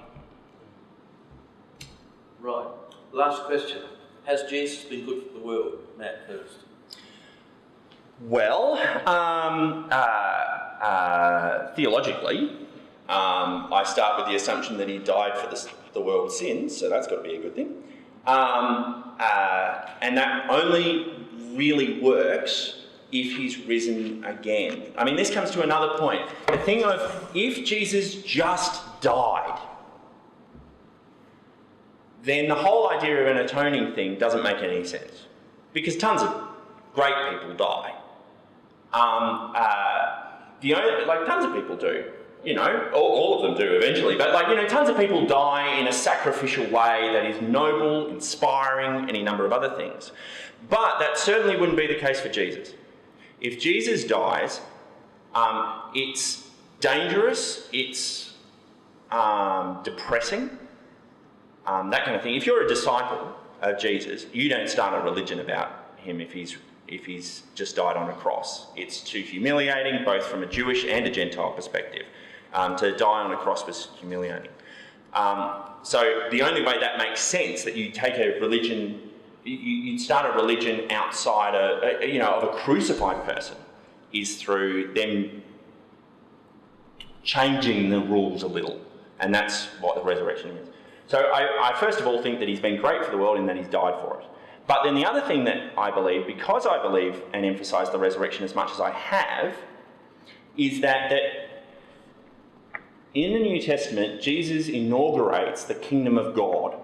Right. Last question. Has Jesus been good for the world? Matt first. Well, theologically, I start with the assumption that he died for the world's sins, so that's got to be a good thing. And that only really works if he's risen again. I mean, this comes to another point. The thing of, if Jesus just died, then the whole idea of an atoning thing doesn't make any sense. Because tons of great people die. Tons of people do. All of them do eventually. But tons of people die in a sacrificial way that is noble, inspiring, any number of other things. But that certainly wouldn't be the case for Jesus. If Jesus dies, it's dangerous, it's depressing, that kind of thing. If you're a disciple of Jesus, you don't start a religion about him if if he's just died on a cross. It's too humiliating, both from a Jewish and a Gentile perspective. To die on a cross was humiliating. So the only way that makes sense, that you take a religion, you start a religion outside of a crucified person, is through them changing the rules a little. And that's what the resurrection is. So I first of all think that he's been great for the world in that he's died for it. But then the other thing that I believe, because I believe and emphasise the resurrection as much as I have, is that in the New Testament, Jesus inaugurates the kingdom of God.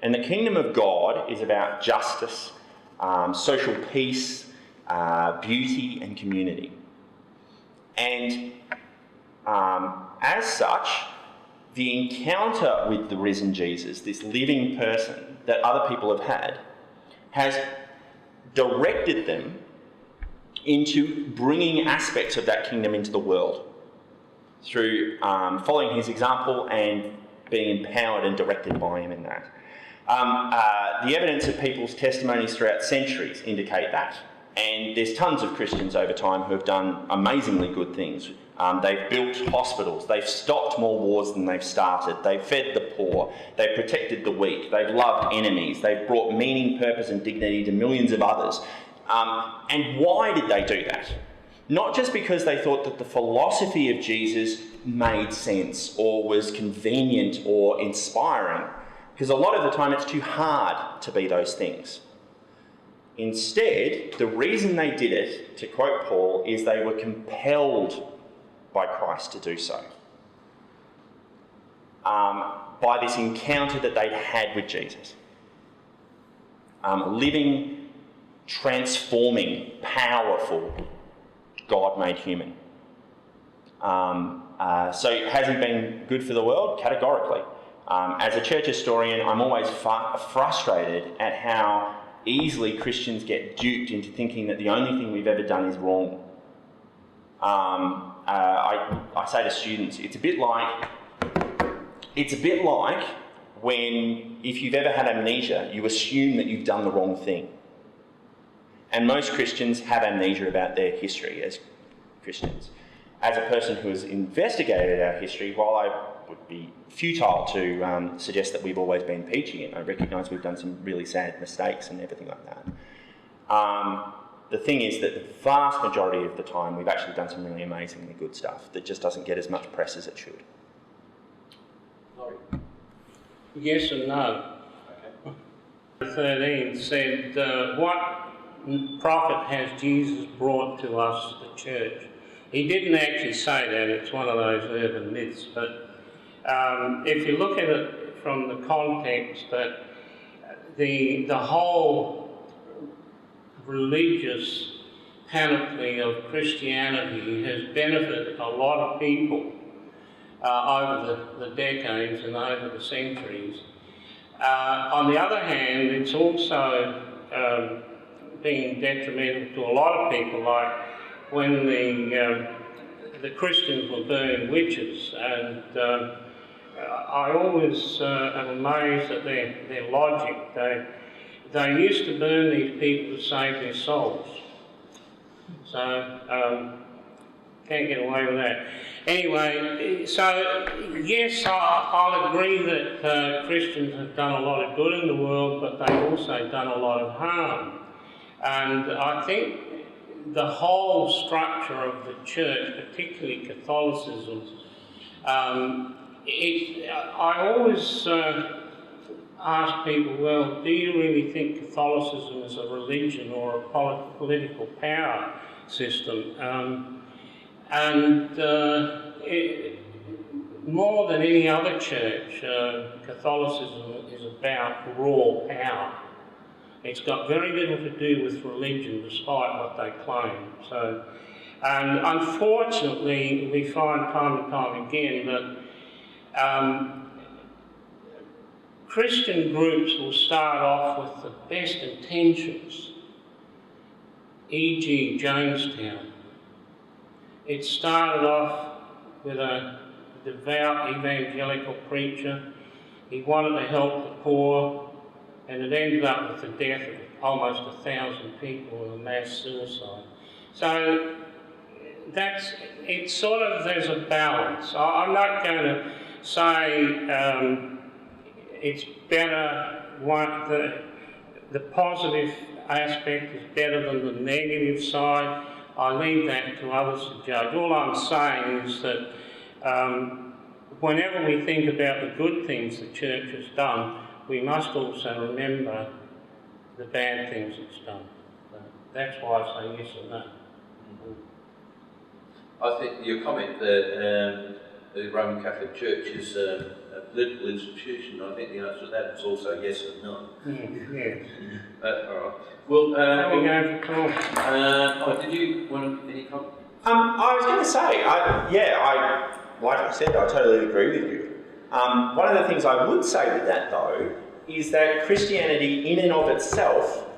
And the kingdom of God is about justice, social peace, beauty and community. And as such, the encounter with the risen Jesus, this living person that other people have had, has directed them into bringing aspects of that kingdom into the world through following his example and being empowered and directed by him in that. The evidence of people's testimonies throughout centuries indicate that. And there's tons of Christians over time who have done amazingly good things. They've built hospitals, they've stopped more wars than they've started, they've fed the poor, they've protected the weak, they've loved enemies, they've brought meaning, purpose and dignity to millions of others. And why did they do that? Not just because they thought that the philosophy of Jesus made sense or was convenient or inspiring, because a lot of the time it's too hard to be those things. Instead, the reason they did it, to quote Paul, is they were compelled by Christ to do so. By this encounter that they'd had with Jesus. Living, transforming, powerful God made human. So has he been good for the world? Categorically. As a church historian, I'm always frustrated at how easily Christians get duped into thinking that the only thing we've ever done is wrong. I say to students, it's a bit like when, if you've ever had amnesia, you assume that you've done the wrong thing. And most Christians have amnesia about their history as Christians. As a person who has investigated our history, while I would be futile to suggest that we've always been peachy, and I recognise we've done some really sad mistakes and everything like that. The thing is that the vast majority of the time we've actually done some really amazingly good stuff that just doesn't get as much press as it should. Laurie? Yes and no. Okay. 13 said, what profit has Jesus brought to us, the church? He didn't actually say that, it's one of those urban myths, but if you look at it from the context that the whole religious panoply of Christianity has benefited a lot of people over the decades and over the centuries. On the other hand, it's also been detrimental to a lot of people, like when the Christians were burning witches, and I always am amazed at their logic. They used to burn these people to save their souls. So, can't get away with that. Anyway, so yes, I'll agree that Christians have done a lot of good in the world, but they've also done a lot of harm. And I think the whole structure of the church, particularly Catholicism, I always ask people, well, do you really think Catholicism is a religion or a political power system? More than any other church, Catholicism is about raw power. It's got very little to do with religion, despite what they claim. So, and unfortunately, we find time and time again that Christian groups will start off with the best intentions, e.g. Jonestown. It started off with a devout evangelical preacher. He wanted to help the poor. and it ended up with the death of almost 1,000 people in a mass suicide. So it's sort of, there's a balance. I'm not going to say it's better, the positive aspect is better than the negative side. I leave that to others to judge. All I'm saying is that whenever we think about the good things the church has done, we must also remember the bad things it's done. So that's why I say yes or no. I think your comment that the Roman Catholic Church is a political institution, I think the answer to that is also yes or no. Yes. All right. Well, How are we going for talk? did you want any comment? I was going to say, like I said, I totally agree with you. One of the things I would say with that, though, is that Christianity in and of itself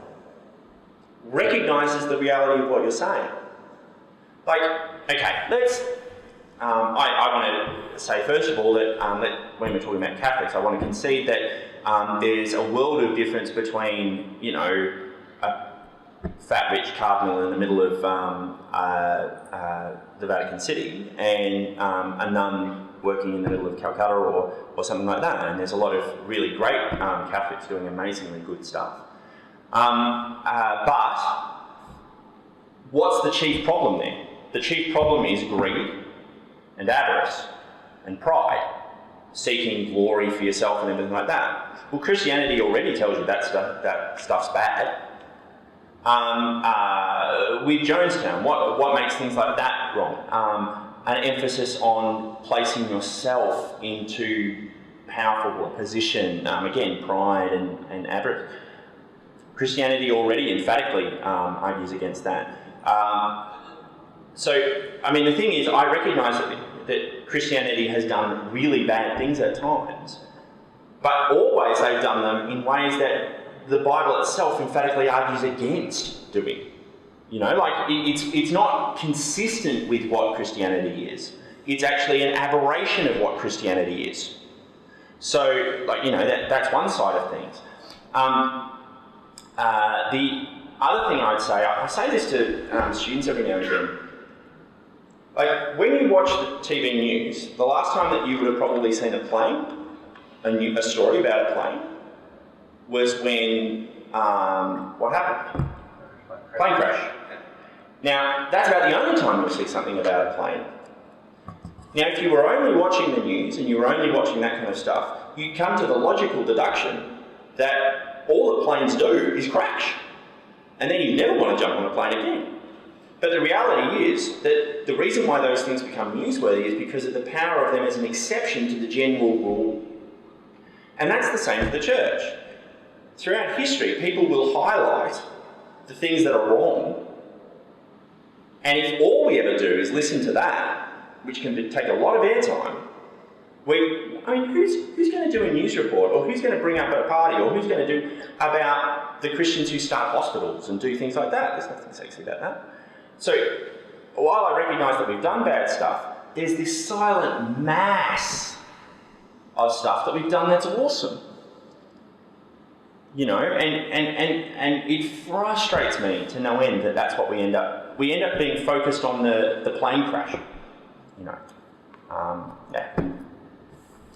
recognises the reality of what you're saying. Like, okay, let's... I want to say, first of all, that when we're talking about Catholics, I want to concede that there's a world of difference between, you know, a fat, rich cardinal in the middle of the Vatican City and a nun working in the middle of Calcutta or something like that. And there's a lot of really great Catholics doing amazingly good stuff. But what's the chief problem there? The chief problem is greed and avarice and pride, seeking glory for yourself and everything like that. Well, Christianity already tells you that stuff's bad. With Jonestown, what makes things like that wrong? An emphasis on placing yourself into powerful position, again, pride and avarice. Christianity already emphatically argues against that. So, I mean, the thing is, I recognise that Christianity has done really bad things at times, but always they've done them in ways that the Bible itself emphatically argues against doing. You know, like, it's not consistent with what Christianity is. It's actually an aberration of what Christianity is. So, like, you know, that's one side of things. The other thing I'd say, I say this to students every now and again, like, when you watch the TV news, the last time that you would have probably seen a plane, a story about a plane, was when, what happened? Plane crash. Now, that's about the only time you'll see something about a plane. Now, if you were only watching the news and you were only watching that kind of stuff, you come to the logical deduction that all that planes do is crash. And then you never want to jump on a plane again. But the reality is that the reason why those things become newsworthy is because of the power of them as an exception to the general rule. And that's the same for the church. Throughout history, people will highlight the things that are wrong. And if all we ever do is listen to that, which can take a lot of airtime, who's going to do a news report, or who's going to bring up at a party, or who's going to do about the Christians who start hospitals and do things like that? There's nothing sexy about that. So, while I recognise that we've done bad stuff, there's this silent mass of stuff that we've done that's awesome. You know, and it frustrates me to no end that that's what we end up being focused on the plane crash. You know, yeah.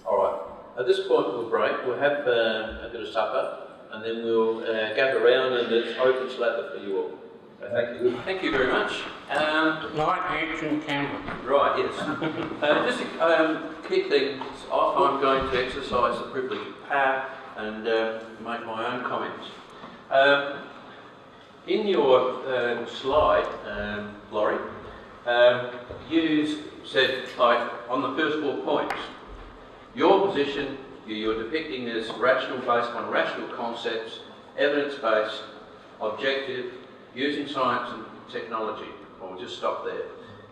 All right. At this point, we'll break. We'll have a bit of supper, and then we'll gather around, and it's open slather for you all. So thank you. Thank you very much. Light, action, camera. Right. Yes. Just a key thing. I'm going to exercise the privilege of power and make my own comments. In your slide, Laurie, you said, like, on the first 4 points, your position you're depicting as rational, based on rational concepts, evidence-based, objective, using science and technology. We'll just stop there.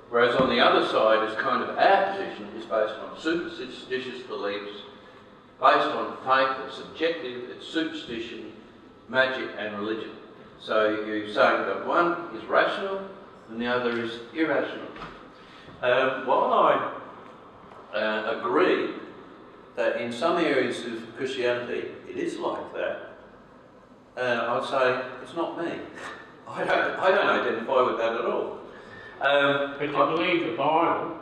Whereas on the other side is kind of our position is based on superstitious beliefs, based on faith, it's subjective, it's superstition, magic and religion. So you're saying that one is rational and the other is irrational. While I agree that in some areas of Christianity it is like that, I'd say it's not me. I don't identify with that at all. But you believe the Bible?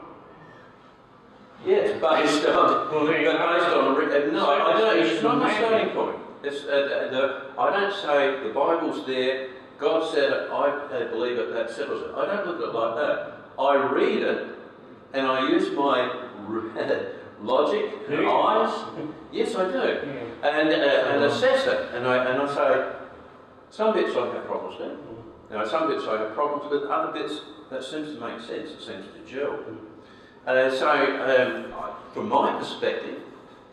Yes, based on. Well, No, I don't. It's not my starting point. It's, I don't say the Bible's there. God said it. I believe it. That settles it. I don't look at it like that. I read it, and I use my logic and eyes. Yes, I do, and assess it. And I say some bits I have problems with. Some bits I have problems with. Other bits that seems to make sense. It seems to gel. From my perspective,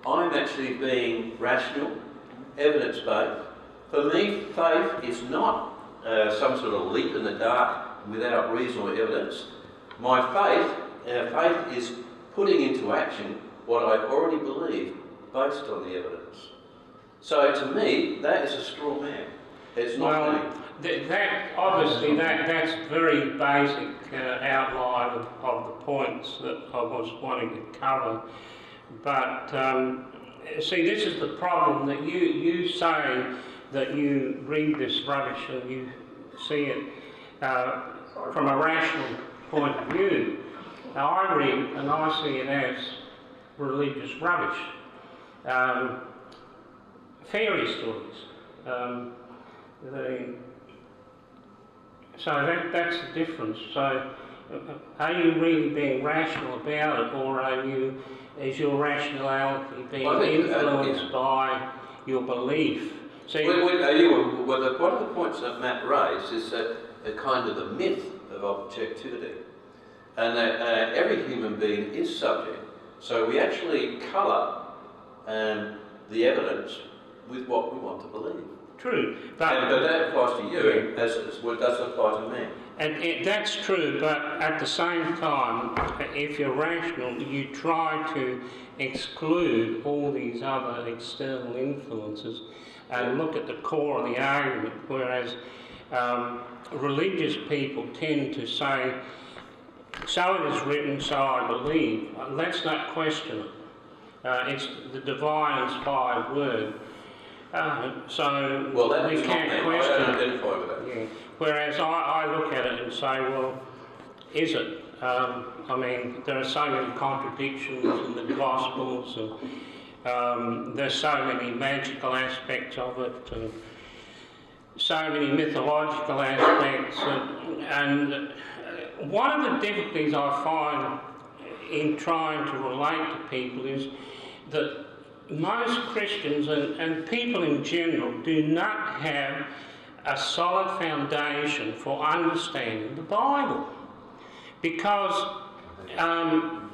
I'm actually being rational, evidence-based. For me, faith is not some sort of leap in the dark without reason or evidence. My faith is putting into action what I already believe based on the evidence. So to me, that is a straw man. It's not me. That's very basic outline of the points that I was wanting to cover. But see, this is the problem, that you say that you read this rubbish and you see it from a rational point of view. Now I read it and I see it as religious rubbish, fairy stories. So that's the difference. So are you really being rational about it, or is your rationality being influenced by your belief? See, one of the points that Matt raised is a kind of the myth of objectivity, and that every human being is subject. So we actually colour the evidence with what we want to believe. True, but that applies to you as well, does apply to me. And that's true, but at the same time, if you're rational, you try to exclude all these other external influences and look at the core of the argument, whereas religious people tend to say, so it is written, so I believe. Let's not question it. It's the divine inspired word. So we can't question it. I don't identify with that. Yeah. Whereas I look at it and say, well, is it? I mean, there are so many contradictions in the Gospels, and there's so many magical aspects of it, and so many mythological aspects, and one of the difficulties I find in trying to relate to people is that most Christians and people in general do not have a solid foundation for understanding the Bible, because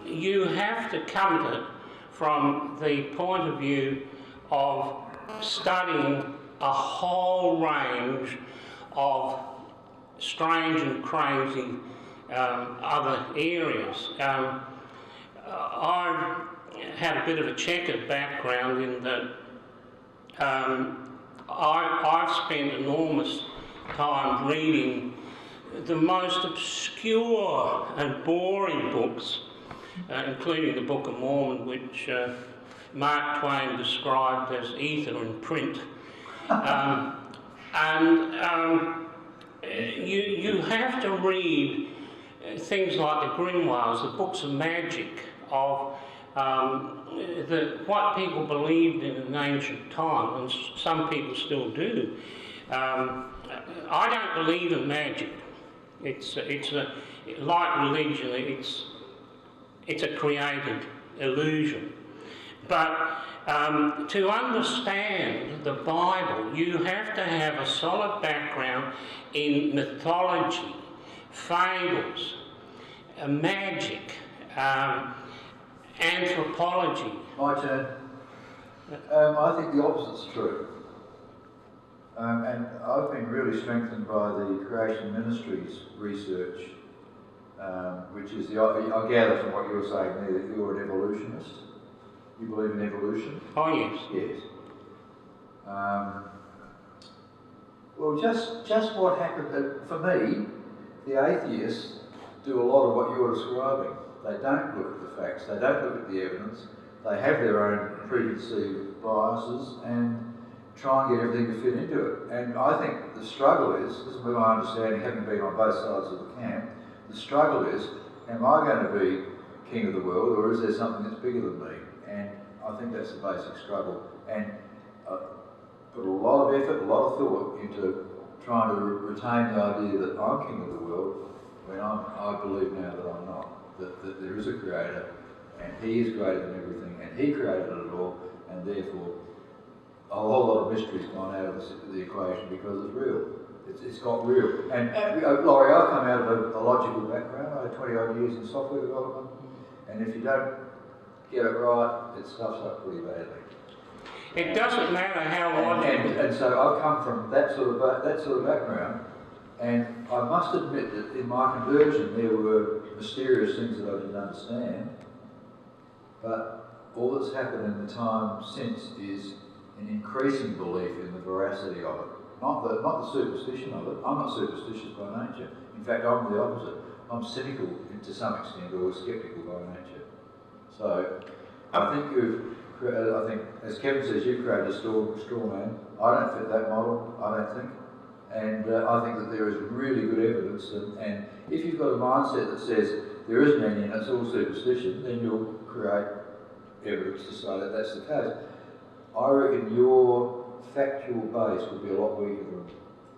you have to come to it from the point of view of studying a whole range of strange and crazy other areas. I've had a bit of a checkered background in that I've spent enormous time reading the most obscure and boring books, including the Book of Mormon, which Mark Twain described as ether in print. You have to read things like the grimoires, the books of magic, of what people believed in ancient time, and some people still do. I don't believe in magic. It's like religion. It's a created illusion. But to understand the Bible, you have to have a solid background in mythology, fables, magic, anthropology. My turn. I think the opposite's true. And I've been really strengthened by the Creation Ministries research, which is I gather from what you're saying there that you're an evolutionist. You believe in evolution? Oh, yes. Yes. Well, just what happened, for me, the atheists do a lot of what you're describing. They don't look at the facts, they don't look at the evidence, they have their own preconceived biases, and try and get everything to fit into it. And I think the struggle is, this is my understanding, having been on both sides of the camp, the struggle is, am I going to be king of the world, or is there something that's bigger than me? And I think that's the basic struggle. And put a lot of effort, a lot of thought into trying to retain the idea that I'm king of the world, when I believe now that I'm not. That there is a creator, and he is greater than everything, and he created it all, and therefore a whole lot of mystery's gone out of the equation because it's real. It's got real. And Laurie, I've come out of a logical background. I had 20 odd years in software development, and if you don't get it right, it stuffs up pretty badly. It doesn't matter how logical. And so I've come from that sort of background, and I must admit that in my conversion there were mysterious things that I didn't understand, but all that's happened in the time since is an increasing belief in the veracity of it. Not the superstition of it. I'm not superstitious by nature. In fact, I'm the opposite. I'm cynical to some extent, or sceptical by nature. So I think, as Kevin says, you've created a straw man. I don't fit that model, I don't think. And I think that there is really good evidence, and if you've got a mindset that says there isn't any and it's all superstition, then you'll create evidence to say that that's the case. I reckon your factual base would be a lot weaker than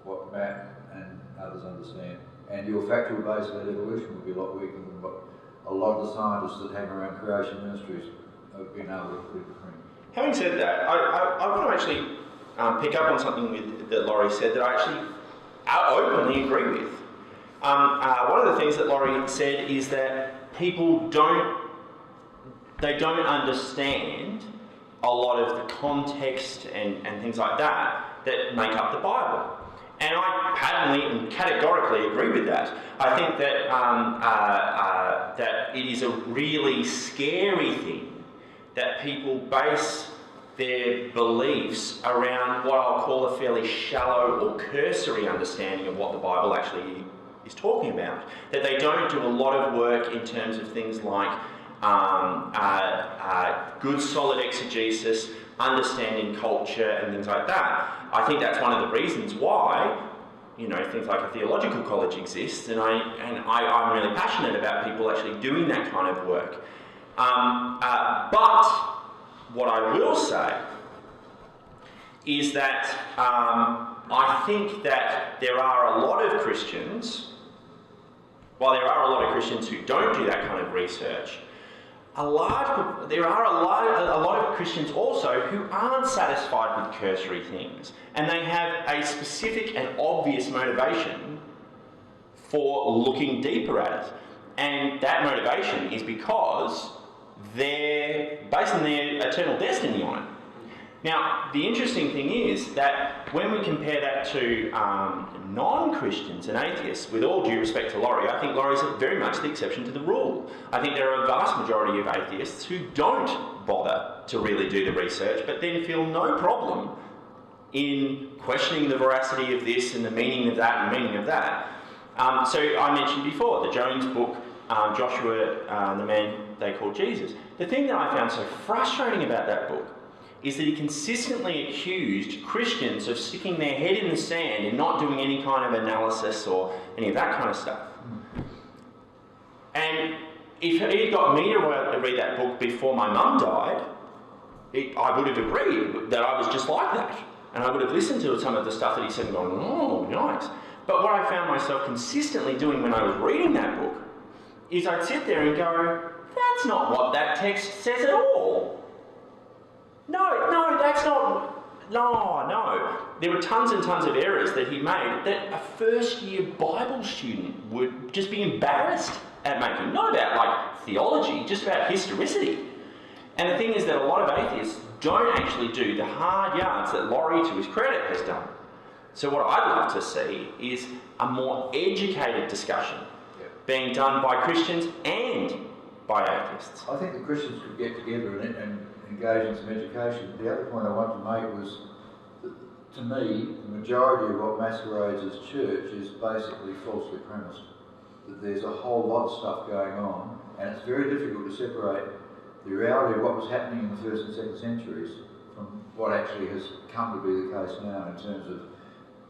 what Matt and others understand. And your factual base about evolution would be a lot weaker than what a lot of the scientists that hang around creation ministries have been able to put in print. Having said that, I want to actually pick up on something that Laurie said that I actually openly agree with. One of the things that Laurie said is that people don't understand a lot of the context and things like that make up the Bible. And I patently and categorically agree with that. I think that that it is a really scary thing that people base their beliefs around what I'll call a fairly shallow or cursory understanding of what the Bible actually is talking about. That they don't do a lot of work in terms of things like good solid exegesis, understanding culture and things like that. I think that's one of the reasons why, things like a theological college exists, and I'm really passionate about people actually doing that kind of work. But what I will say is that I think that there are a lot of Christians, while there are a lot of Christians who don't do that kind of research, there are a lot of Christians also who aren't satisfied with cursory things, and they have a specific and obvious motivation for looking deeper at it. And that motivation is because they're basing their eternal destiny on it. Now, the interesting thing is that when we compare that to non-Christians and atheists, with all due respect to Laurie, I think Laurie's very much the exception to the rule. I think there are a vast majority of atheists who don't bother to really do the research, but then feel no problem in questioning the veracity of this and the meaning of that and meaning of that. So I mentioned before, the Jones book, Joshua, the man they call Jesus. The thing that I found so frustrating about that book is that he consistently accused Christians of sticking their head in the sand and not doing any kind of analysis or any of that kind of stuff. And if he got me to read that book before my mum died, I would have agreed that I was just like that. And I would have listened to some of the stuff that he said and gone, oh, nice. But what I found myself consistently doing when I was reading that book is I'd sit there and go, that's not what that text says at all. No, that's not, no. There were tons and tons of errors that he made that a first-year Bible student would just be embarrassed at making. Not about, like, theology, just about historicity. And the thing is that a lot of atheists don't actually do the hard yards that Laurie, to his credit, has done. So what I'd love to see is a more educated discussion being done by Christians and by atheists. I think the Christians could get together and engage in some education. The other point I want to make was that, to me, the majority of what masquerades as church is basically falsely premised. That there's a whole lot of stuff going on, and it's very difficult to separate the reality of what was happening in the 1st and 2nd centuries from what actually has come to be the case now in terms of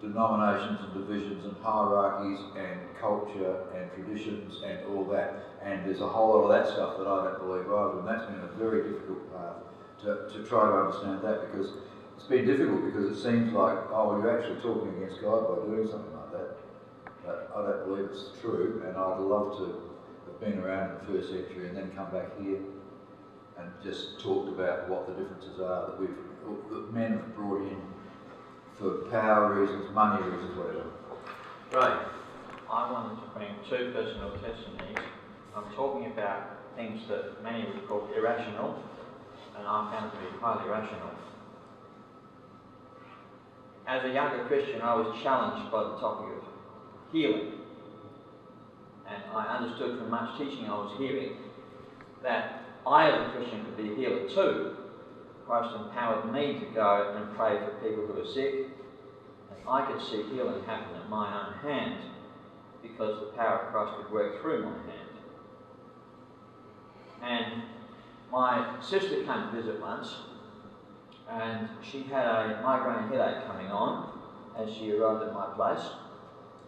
denominations and divisions and hierarchies and culture and traditions and all that. And there's a whole lot of that stuff that I don't believe either, and that's been a very difficult part to try to understand that, because it's been difficult because it seems like, oh, well, you're actually talking against God by doing something like that. But I don't believe it's true, and I'd love to have been around in the first century and then come back here and just talked about what the differences are that men have brought in for power reasons, money reasons, whatever. Right. I wanted to bring two personal testimonies. I'm talking about things that many would call irrational, and I found to be highly rational. As a younger Christian, I was challenged by the topic of healing. And I understood from much teaching I was hearing that I, as a Christian, could be a healer too. Christ empowered me to go and pray for people who are sick, and I could see healing happen at my own hand because the power of Christ could work through my hand. And my sister came to visit once, and she had a migraine headache coming on as she arrived at my place,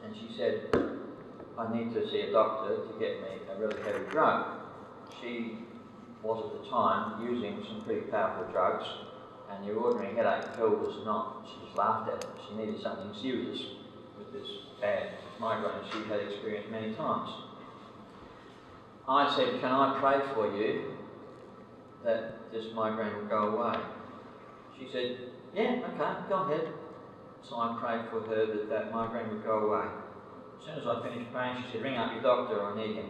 and she said, I need to see a doctor to get me a really heavy drug. She was at the time using some pretty powerful drugs, and the ordinary headache pill was not, she just laughed at it. She needed something serious with this bad migraine she had experienced many times. I said, can I pray for you that this migraine will go away? She said, yeah, okay, go ahead. So I prayed for her that that migraine would go away. As soon as I finished praying, she said, ring up your doctor, I need him.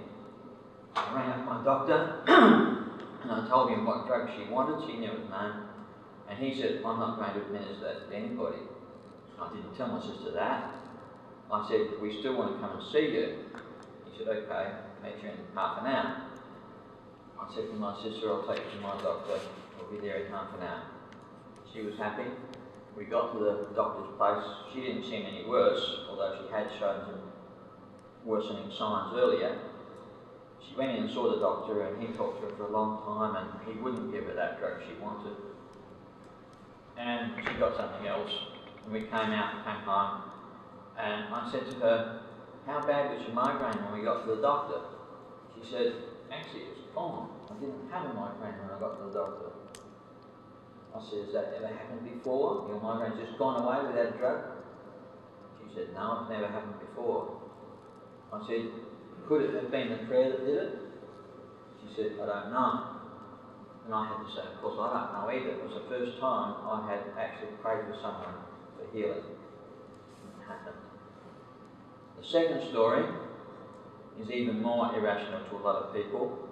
I rang up my doctor, and I told him what drug she wanted. She knew his name. And he said, I'm not going to administer that to anybody. I didn't tell my sister that. I said, we still want to come and see you. He said, okay, meet you in half an hour. I said to my sister, I'll take you to my doctor. We'll be there in half an hour. She was happy. We got to the doctor's place. She didn't seem any worse, although she had shown some worsening signs earlier. She went in and saw the doctor, and he talked to her for a long time, and he wouldn't give her that drug she wanted. And she got something else, and we came home, and I said to her, how bad was your migraine when we got to the doctor? She said, actually it was fine. I didn't have a migraine when I got to the doctor. I said, has that ever happened before? Your migraine's just gone away without a drug? She said, no, it's never happened before. I said, could it have been the prayer that did it? She said, I don't know. And I had to say, of course, I don't know either. It was the first time I had actually prayed for someone for healing. It happened. The second story is even more irrational to a lot of people.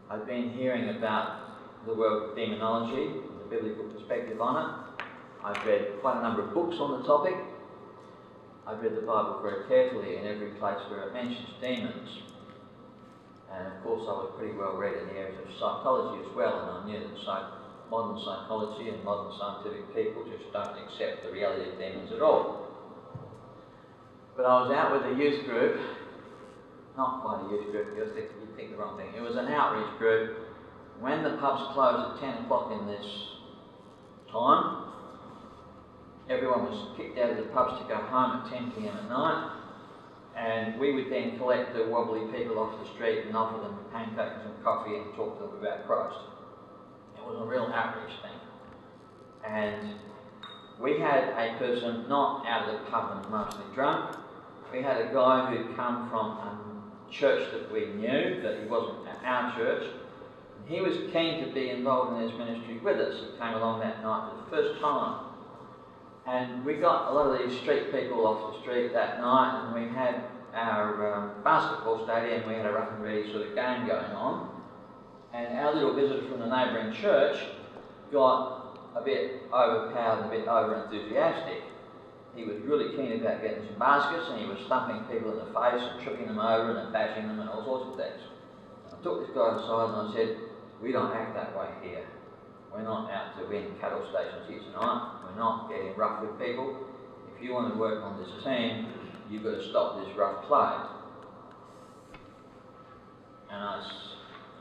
I've been hearing about the world of demonology, the biblical perspective on it. I've read quite a number of books on the topic. I've read the Bible very carefully in every place where it mentions demons. And of course I was pretty well read in the areas of psychology as well, and I knew that modern psychology and modern scientific people just don't accept the reality of demons at all. But I was out with a youth group, not quite a youth group, you'd think the wrong thing. It was an outreach group. When the pubs closed at 10 o'clock in this time, everyone was kicked out of the pubs to go home at 10 p.m. at night, and we would then collect the wobbly people off the street and offer them pancakes and coffee and talk to them about Christ. It was a real outreach thing. And we had a person not out of the pub and mostly drunk. We had a guy who'd come from a church that we knew, that he wasn't at our church. He was keen to be involved in his ministry with us. He came along that night for the first time. And we got a lot of these street people off the street that night, and we had our basketball stadium, we had a rough and ready sort of game going on. And our little visitor from the neighbouring church got a bit overpowered and a bit over-enthusiastic. He was really keen about getting some baskets, and he was thumping people in the face and tripping them over and bashing them and all sorts of things. I took this guy aside and I said, we don't act that way here. We're not out to win cattle stations here tonight. We're not getting rough with people. If you want to work on this team, you've got to stop this rough play. And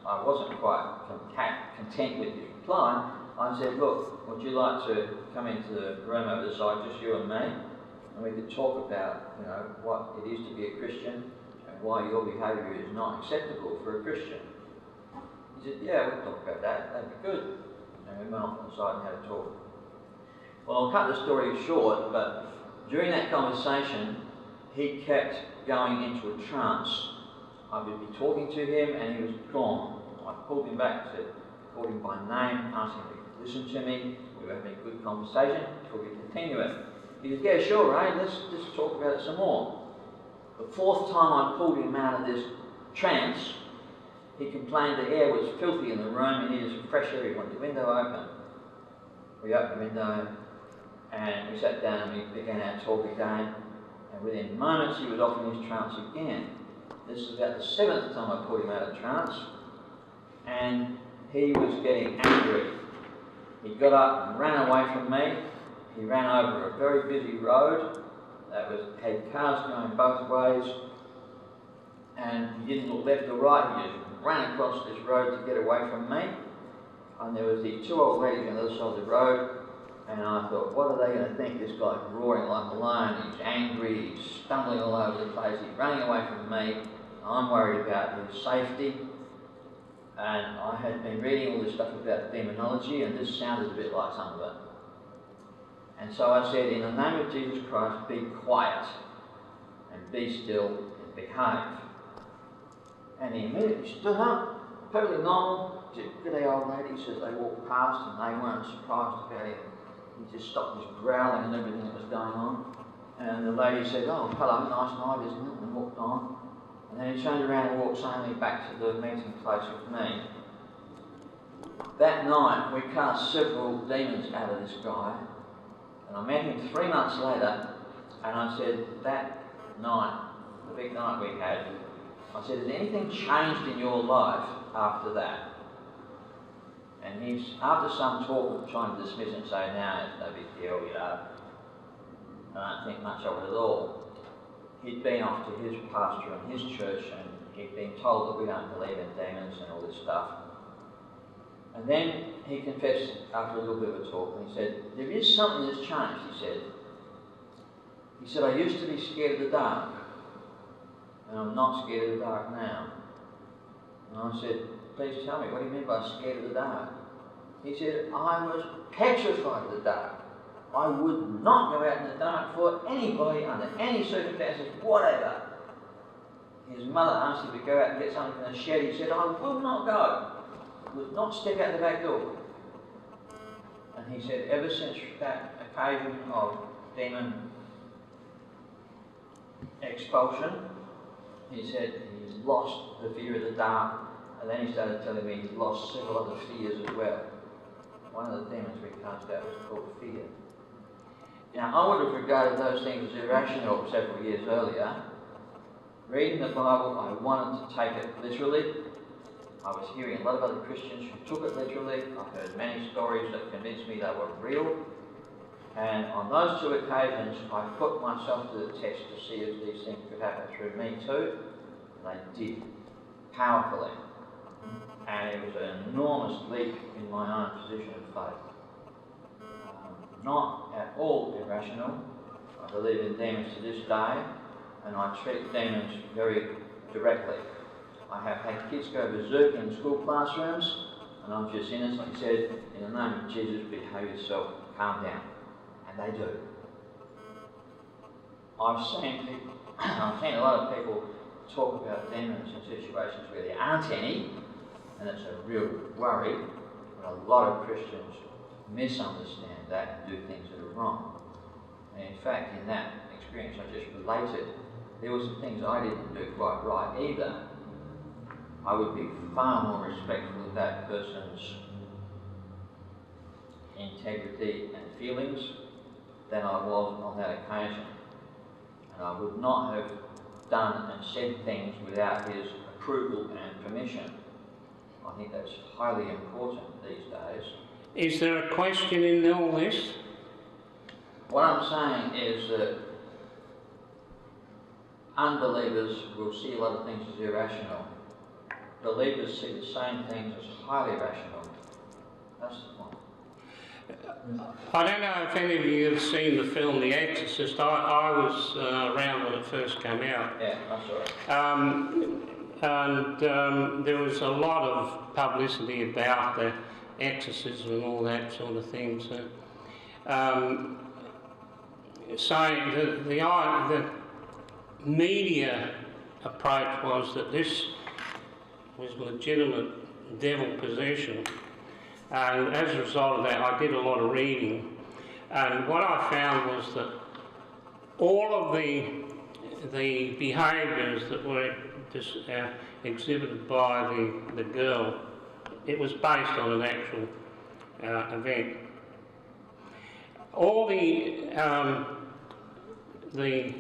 I wasn't quite content with his reply. I said, look, would you like to come into the room over the side, just you and me, and we could talk about, you know, what it is to be a Christian and why your behaviour is not acceptable for a Christian. He said, yeah, we'll talk about that, that'd be good. And we went off on the side and had a talk. Well, I'll cut the story short, but during that conversation, he kept going into a trance. I would be talking to him and he was gone. I pulled him back, said, called him by name, asked him to listen to me. We were having a good conversation until we continue it. He said, yeah, sure, Ray, let's talk about it some more. The fourth time I pulled him out of this trance, he complained the air was filthy in the room, he needed some fresh air, he wanted the window open. We opened the window and we sat down and we began our talk again. And within moments he was off in his trance again. This is about the seventh time I pulled him out of trance, and he was getting angry. He got up and ran away from me. He ran over a very busy road that had cars going both ways, and he didn't look left or right. He just ran across this road to get away from me. And there was these two old ladies on the other side of the road, and I thought, what are they going to think? This guy's roaring like a lion, he's angry, he's stumbling all over the place, he's running away from me. I'm worried about his safety. And I had been reading all this stuff about demonology, and this sounded a bit like some of it. And so I said, in the name of Jesus Christ, be quiet, and be still, and behave. And he immediately stood up, perfectly normal. He said, good day, old lady. He says they walked past and they weren't surprised about him. He just stopped his growling and everything that was going on. And the lady said, oh, hello, nice night, isn't it? And walked on. And then he turned around and walked silently back to the meeting place with me. That night, we cast several demons out of this guy. And I met him 3 months later, and I said, that night, the big night we had, I said, has anything changed in your life after that? And he's, after some talk, trying to dismiss it and say, no, it's no big deal, you know. I don't think much of it at all. He'd been off to his pastor and his church, and he'd been told that we don't believe in demons and all this stuff. And then he confessed after a little bit of a talk, and he said, there is something that's changed, he said. He said, I used to be scared of the dark, and I'm not scared of the dark now. And I said, please tell me, what do you mean by scared of the dark? He said, I was petrified of the dark. I would not go out in the dark for anybody, under any circumstances, whatever. His mother asked him to go out and get something from the shed. He said, I will not go. I would not step out the back door. And he said, ever since that occasion of demon expulsion, he said he's lost the fear of the dark. And then he started telling me he's lost several other fears as well. One of the demons we cast out was called fear. Now, I would have regarded those things as irrational several years earlier. Reading the Bible, I wanted to take it literally. I was hearing a lot of other Christians who took it literally. I heard many stories that convinced me they were real. And on those two occasions, I put myself to the test to see if these things could happen through me too. And they did, powerfully. And it was an enormous leap in my own position of faith. Not at all irrational. I believe in demons to this day, and I treat demons very directly. I have had kids go berserk in school classrooms, and I'm just innocently said, in the name of Jesus, behave yourself, calm down. And they do. I've seen a lot of people talk about demons in situations where there aren't any, and it's a real worry, but a lot of Christians misunderstand that and do things that are wrong. And in fact, in that experience I just related, there were some things I didn't do quite right either. I would be far more respectful of that person's integrity and feelings than I was on that occasion. And I would not have done and said things without his approval and permission. I think that's highly important these days. Is there a question in all this? What I'm saying is that unbelievers will see a lot of things as irrational. Believers see the same things as highly rational. That's the point. I don't know if any of you have seen the film The Exorcist. I was around when it first came out. Yeah, I saw it. And there was a lot of publicity about the exorcism and all that sort of thing. So, the media approach was that this was legitimate devil possession, and as a result of that I did a lot of reading, and what I found was that all of the behaviours that were exhibited by the girl, it was based on an actual event. All the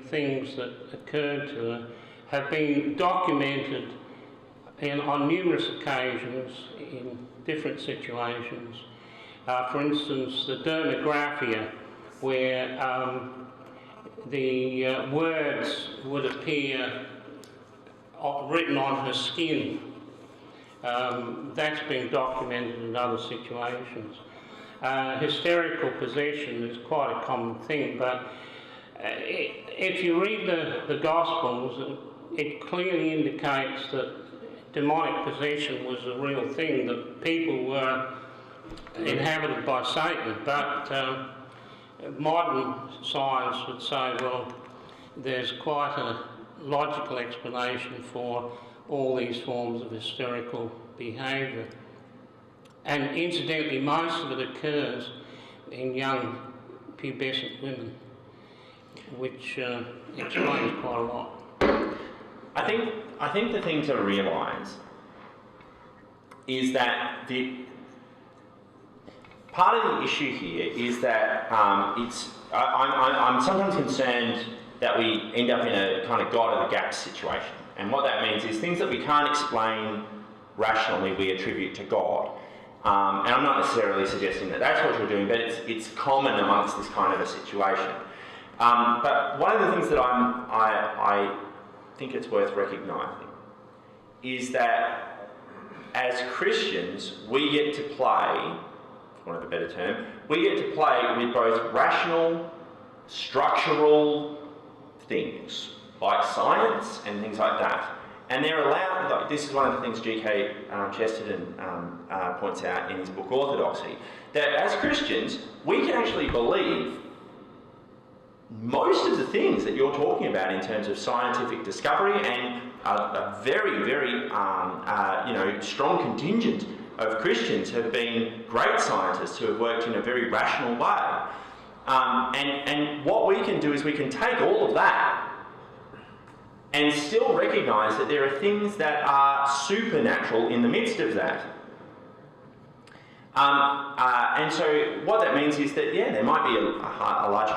things that occurred to her have been documented on numerous occasions in different situations. For instance, the dermographia, where the words would appear written on her skin. That's been documented in other situations. Hysterical possession is quite a common thing, but if you read the Gospels, it clearly indicates that demonic possession was a real thing, that people were inhabited by Satan, but modern science would say, well, there's quite a logical explanation for all these forms of hysterical behaviour. And incidentally, most of it occurs in young pubescent women, which explains quite a lot. I think the thing to realise is that part of the issue here is that I'm sometimes concerned that we end up in a kind of God of the gaps situation, and what that means is things that we can't explain rationally we attribute to God. And I'm not necessarily suggesting that that's what you're doing, but it's common amongst this kind of a situation. But one of the things that I think it's worth recognising is that as Christians we get to play, for want of a better term, we get to play with both rational, structural things like science and things like that. And they're allowed, like, this is one of the things G.K. Chesterton points out in his book Orthodoxy, that as Christians we can actually believe most of the things that you're talking about in terms of scientific discovery, and a very, very strong contingent of Christians have been great scientists who have worked in a very rational way. And what we can do is we can take all of that and still recognise that there are things that are supernatural in the midst of that. And so what that means is that, yeah, there might be a large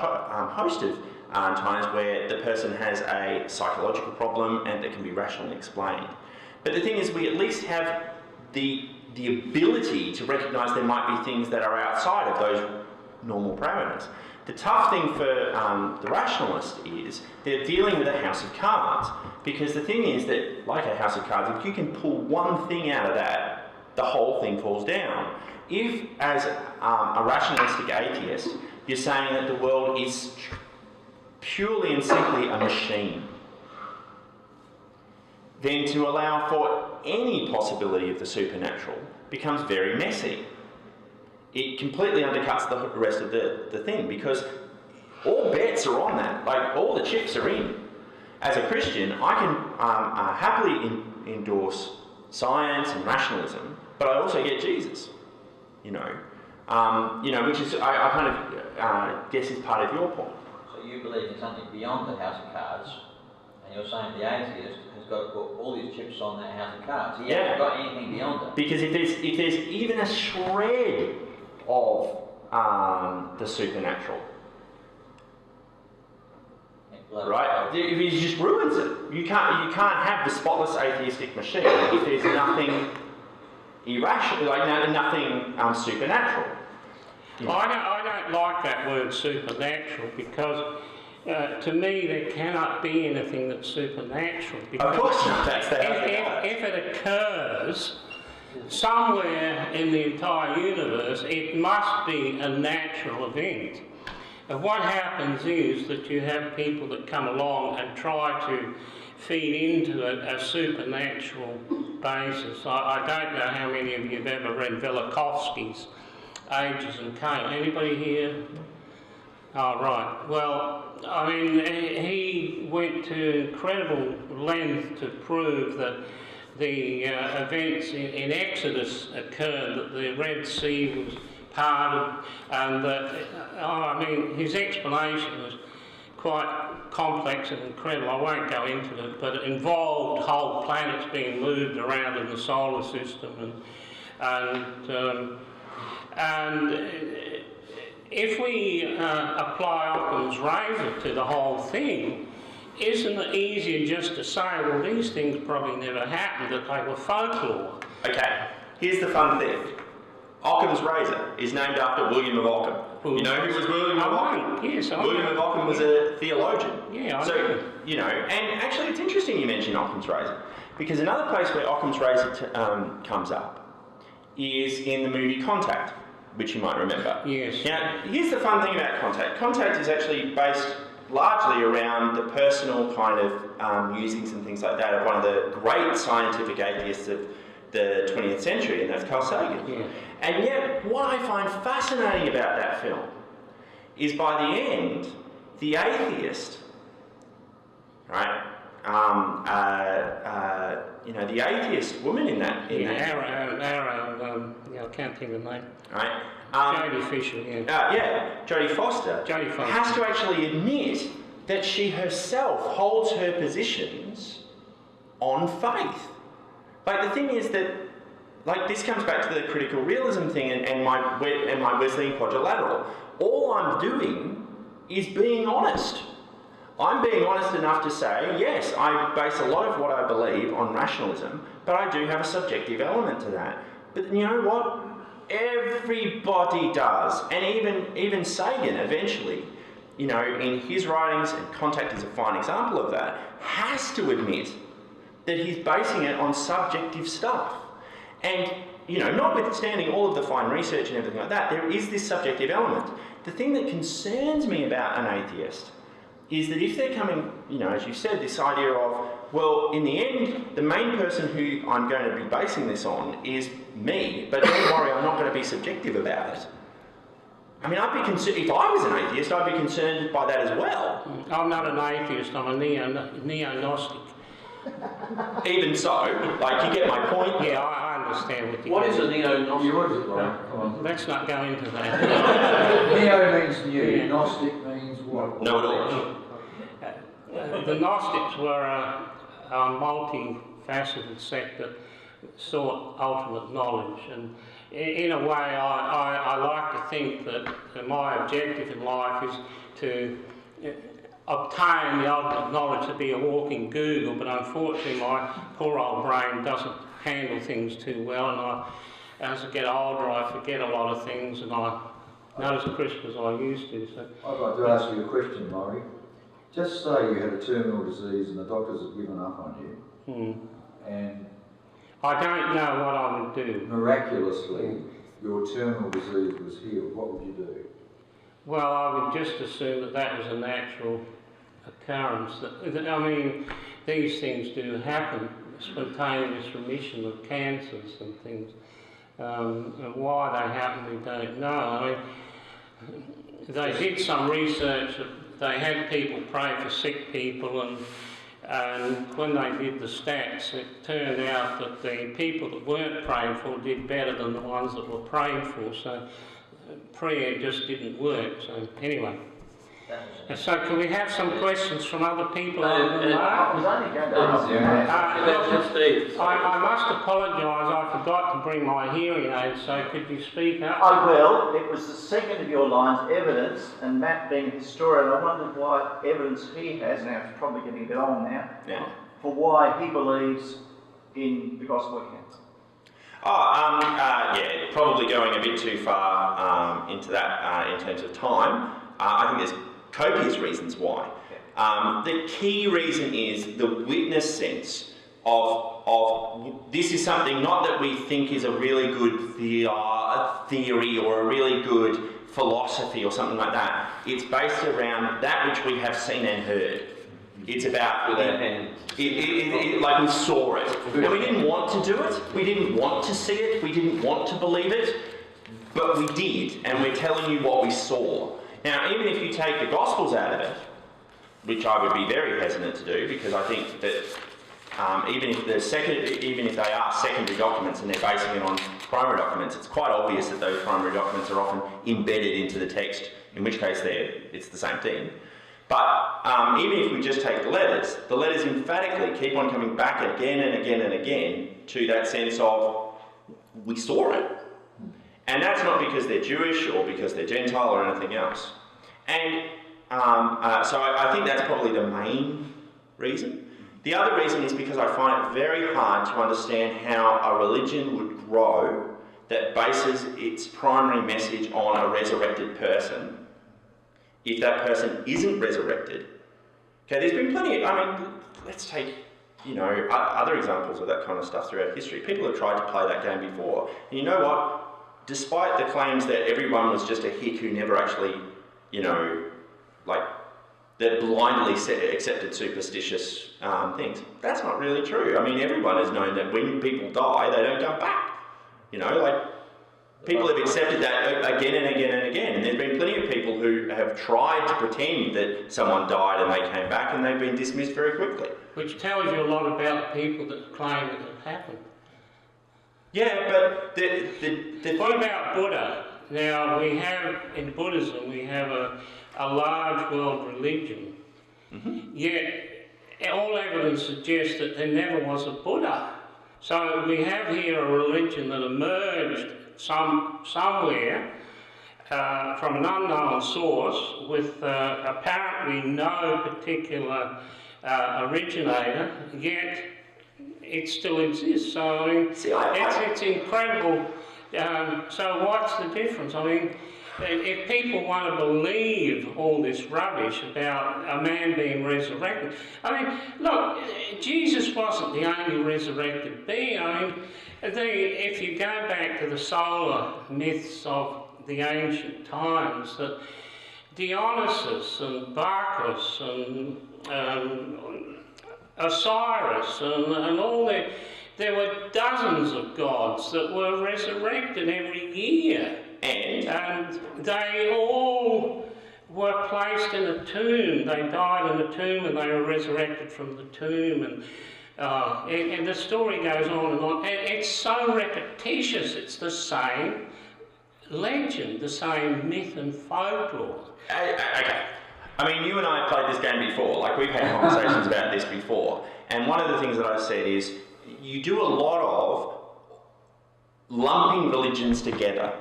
host of times where the person has a psychological problem and that can be rationally explained. But the thing is, we at least have the ability to recognise there might be things that are outside of those normal parameters. The tough thing for the rationalist is they're dealing with a house of cards, because the thing is that, like a house of cards, if you can pull one thing out of that, the whole thing falls down. If, as a rationalistic atheist, you're saying that the world is purely and simply a machine, then to allow for any possibility of the supernatural becomes very messy. It completely undercuts the rest of the thing, because all bets are on that. Like, all the chips are in. As a Christian, I can happily endorse science and rationalism, but I also get Jesus. Which is I kind of guess is part of your point. So you believe in something beyond the house of cards, and you're saying the atheist has got to put all his chips on that house of cards. He hasn't got anything beyond it. Because if there's even a shred of the supernatural, right? If he just ruins it. You can't have the spotless atheistic machine if there's nothing irrational, like nothing supernatural. I don't like that word supernatural, because to me there cannot be anything that's supernatural. Of course not. That's if it occurs, somewhere in the entire universe, it must be a natural event. And what happens is that you have people that come along and try to feed into a supernatural basis. I don't know how many of you have ever read Velikovsky's Ages and Cain. Anybody here? Oh, right. Well, I mean, he went to incredible length to prove that the events in Exodus occurred, that the Red Sea was parted, and that, I mean, his explanation was quite complex and incredible. I won't go into it, but it involved whole planets being moved around in the solar system, and if we apply Occam's razor to the whole thing, isn't it easier just to say, well, these things probably never happened, that they were folklore? Okay, here's the fun thing. Occam's razor is named after William of Ockham. You know who was William of Ockham? Yes, I know. William of Ockham was a theologian. Yeah, I so, know. you know, and actually it's interesting you mention Occam's razor, because another place where Occam's razor comes up is in the movie Contact, which you might remember. Yes. Now, here's the fun thing about Contact. Contact is actually based largely around the personal kind of musings and things like that of one of the great scientific atheists of the 20th century, and that's Carl Sagan. Yeah. And yet, what I find fascinating about that film is by the end, the atheist, right? You know, the atheist woman in that. Arrow, I can't think of the name. Right. Jodie Fisher, yeah. Jodie Foster. Jodie Foster has to actually admit that she herself holds her positions on faith. Like, the thing is that, like, this comes back to the critical realism thing and my Wesleyan quadrilateral. All I'm doing is being honest. I'm being honest enough to say, yes, I base a lot of what I believe on rationalism, but I do have a subjective element to that. But you know what? Everybody does. And even Sagan eventually, you know, in his writings, and Contact is a fine example of that, has to admit that he's basing it on subjective stuff. And, you know, notwithstanding all of the fine research and everything like that, there is this subjective element. The thing that concerns me about an atheist is that if they're coming, you know, as you said, this idea of, well, in the end, the main person who I'm going to be basing this on is me, but don't worry, I'm not going to be subjective about it. I mean, I'd be concerned, if I was an atheist, I'd be concerned by that as well. I'm not an atheist, I'm a neo-Gnostic. Even so, like, you get my point? Yeah, I understand what you What is a neo-Gnostic? What is it, Laurie? Come on. Let's not go into that. Neo means new. Yeah. Gnostic means what? No at all. The Gnostics were a multifaceted sect that sought ultimate knowledge, and in a way I like to think that my objective in life is to obtain the ultimate knowledge, to be a walking Google, but unfortunately my poor old brain doesn't handle things too well, and as I get older I forget a lot of things, and I'm not as crisp as I used to. So. I'd like to ask you a question, Laurie. Just say you had a terminal disease and the doctors had given up on you, and I don't know what I would do. miraculously your terminal disease was healed. What would you do? Well, I would just assume that was a natural occurrence. I mean, these things do happen, spontaneous remission of cancers and things. And why they happen, we don't know. I mean, they did some research. They had people pray for sick people, and when they did the stats, it turned out that the people that weren't prayed for did better than the ones that were prayed for. So prayer just didn't work. So anyway, so can we have some questions from other people? I was only going to ask I must apologise, I forgot to bring my hearing aid, so could you speak up? I will. It was the second of your lines, evidence, and Matt being a historian, I wondered what evidence he has, now it's probably getting a bit on now, for why he believes in the gospel accounts. Yeah, probably going a bit too far into that in terms of time. I think there's copious reasons why. The key reason is the witness sense of this is something not that we think is a really good theory or a really good philosophy or something like that. It's based around that which we have seen and heard. It's about With our hands. like we saw it. And we didn't want to do it. We didn't want to see it. We didn't want to believe it. But we did. And we're telling you what we saw. Now, even if you take the Gospels out of it, which I would be very hesitant to do, because I think that even if they are secondary documents and they're basing it on primary documents, it's quite obvious that those primary documents are often embedded into the text, in which case it's the same thing. But even if we just take the letters emphatically keep on coming back again and again and again to that sense of we saw it. And that's not because they're Jewish or because they're Gentile or anything else. And so I think that's probably the main reason. The other reason is because I find it very hard to understand how a religion would grow that bases its primary message on a resurrected person if that person isn't resurrected. Okay, there's been plenty let's take, other examples of that kind of stuff throughout history. People have tried to play that game before. And you know what? Despite the claims that everyone was just a hick who never actually, that blindly accepted superstitious things. That's not really true. I mean, everyone has known that when people die, they don't come back. People have accepted that again and again and again. And there's been plenty of people who have tried to pretend that someone died and they came back and they've been dismissed very quickly. Which tells you a lot about the people that claim that it happened. Yeah, but the What about Buddha? Now, in Buddhism, we have a large world religion. Mm-hmm. Yet, all evidence suggests that there never was a Buddha. So we have here a religion that emerged somewhere from an unknown source with apparently no particular originator, yet it still exists. So I mean, it's incredible. So what's the difference? I mean, if people want to believe all this rubbish about a man being resurrected, I mean, look, Jesus wasn't the only resurrected being. I mean, if you go back to the solar myths of the ancient times, that Dionysus and Bacchus and Osiris and all that, there were dozens of gods that were resurrected every year. And they all were placed in a tomb. They died in a tomb and they were resurrected from the tomb. And the story goes on and on. And it's so repetitious. It's the same legend, the same myth and folklore. Okay. I mean, you and I have played this game before. Like, we've had conversations about this before. And one of the things that I've said is you do a lot of lumping religions together.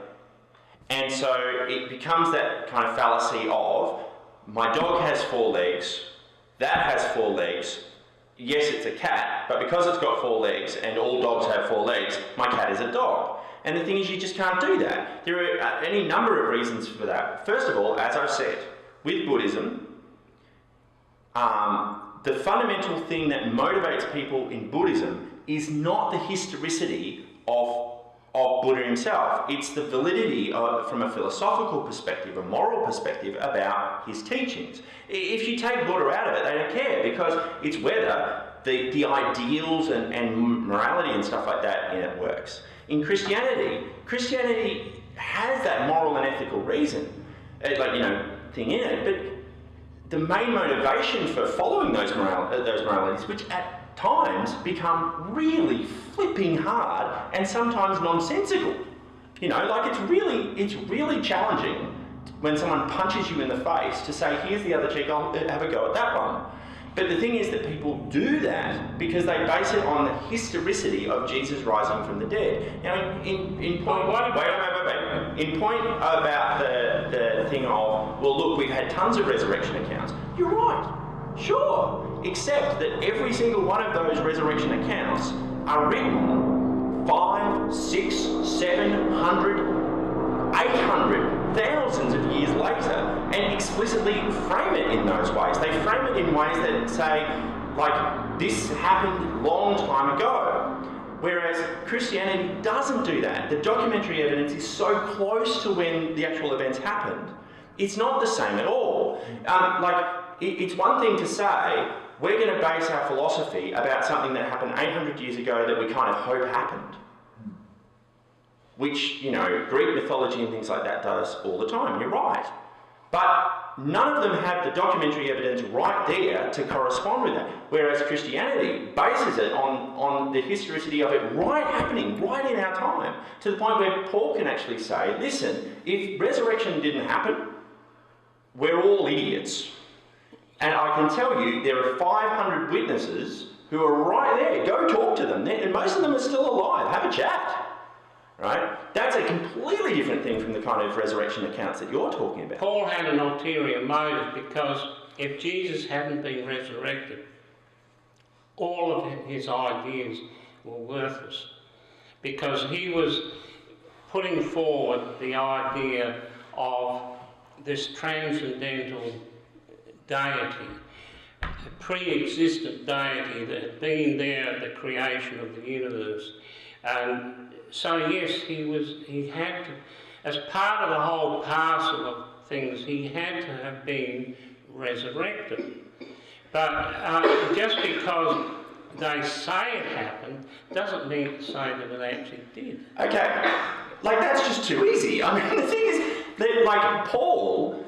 And so it becomes that kind of fallacy of, my dog has 4 legs, that has 4 legs, yes, it's a cat, but because it's got 4 legs and all dogs have 4 legs, my cat is a dog. And the thing is, you just can't do that. There are any number of reasons for that. First of all, as I've said, with Buddhism, the fundamental thing that motivates people in Buddhism is not the historicity of Buddha himself. It's the validity from a philosophical perspective, a moral perspective about his teachings. If you take Buddha out of it, they don't care, because it's whether the ideals and morality and stuff like that in it works. In Christianity has that moral and ethical reason, thing in it, but the main motivation for following those moralities, which at times become really flipping hard and sometimes nonsensical. It's really challenging when someone punches you in the face to say, here's the other cheek, I'll have a go at that one. But the thing is that people do that because they base it on the historicity of Jesus rising from the dead. Now, in point about the thing of, well, look, we've had tons of resurrection accounts. You're right. Sure, except that every single one of those resurrection accounts are written 5, 6, 700, 800, thousands of years later, and explicitly frame it in those ways. They frame it in ways that say, like, this happened a long time ago. Whereas Christianity doesn't do that. The documentary evidence is so close to when the actual events happened. It's not the same at all. It's one thing to say, we're going to base our philosophy about something that happened 800 years ago that we kind of hope happened. Which, you know, Greek mythology and things like that does all the time, you're right. But none of them have the documentary evidence right there to correspond with that. Whereas Christianity bases it on the historicity of it happening right in our time, to the point where Paul can actually say, listen, if resurrection didn't happen, we're all idiots. And I can tell you, there are 500 witnesses who are right there. Go talk to them. And most of them are still alive. Have a chat. Right? That's a completely different thing from the kind of resurrection accounts that you're talking about. Paul had an ulterior motive, because if Jesus hadn't been resurrected, all of his ideas were worthless, because he was putting forward the idea of this transcendental deity, a pre-existent deity that had been there at the creation of the universe. And so yes, he had to, as part of the whole parcel of things, he had to have been resurrected. But just because they say it happened, doesn't mean to say that it actually did. Okay, like that's just too easy. I mean, the thing is that, like, Paul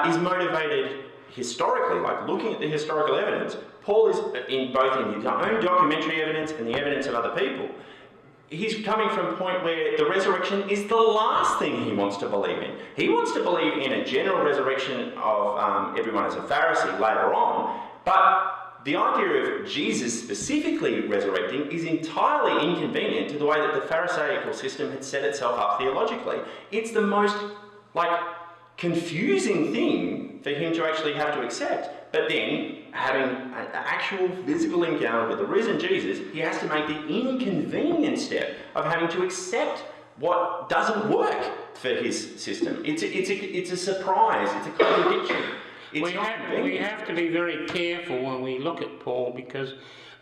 is motivated historically, like looking at the historical evidence. Paul is in both in his own documentary evidence and the evidence of other people. He's coming from a point where the resurrection is the last thing he wants to believe in. He wants to believe in a general resurrection of everyone as a Pharisee later on, but the idea of Jesus specifically resurrecting is entirely inconvenient to the way that the Pharisaical system had set itself up theologically. It's the most, like, confusing thing for him to actually have to accept. But then, having an actual physical encounter with the risen Jesus, he has to make the inconvenient step of having to accept what doesn't work for his system. It's a surprise, it's a contradiction. We have to be very careful when we look at Paul, because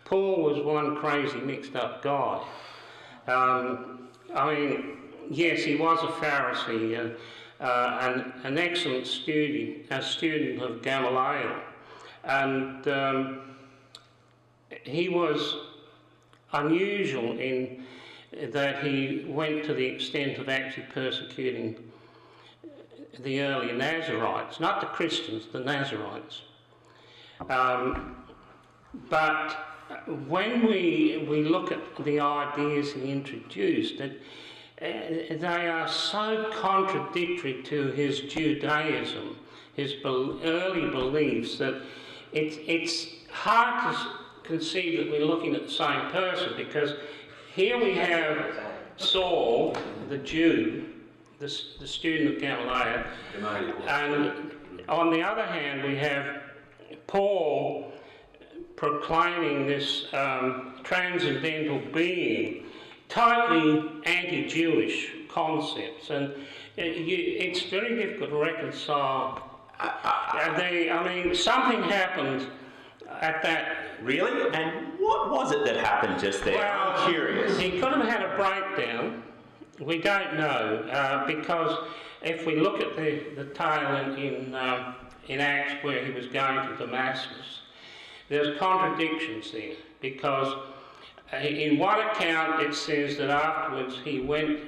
Paul was one crazy mixed up guy. I mean, yes, he was a Pharisee, and an excellent student of Gamaliel. And he was unusual in that he went to the extent of actually persecuting the early Nazarites, not the Christians, the Nazarites. But when we look at the ideas he introduced, they are so contradictory to his Judaism, his early beliefs, that it's hard to conceive that we're looking at the same person, because here we have Saul, the Jew, the student of Gamaliel, and on the other hand we have Paul proclaiming this transcendental being, totally anti-Jewish concepts, and it's very difficult to reconcile. I mean, something happened at that. Really? And what was it that happened just there? Well, I'm curious. He could have had a breakdown. We don't know, because if we look at the tale in Acts where he was going to Damascus, there's contradictions there, because in one account it says that afterwards he went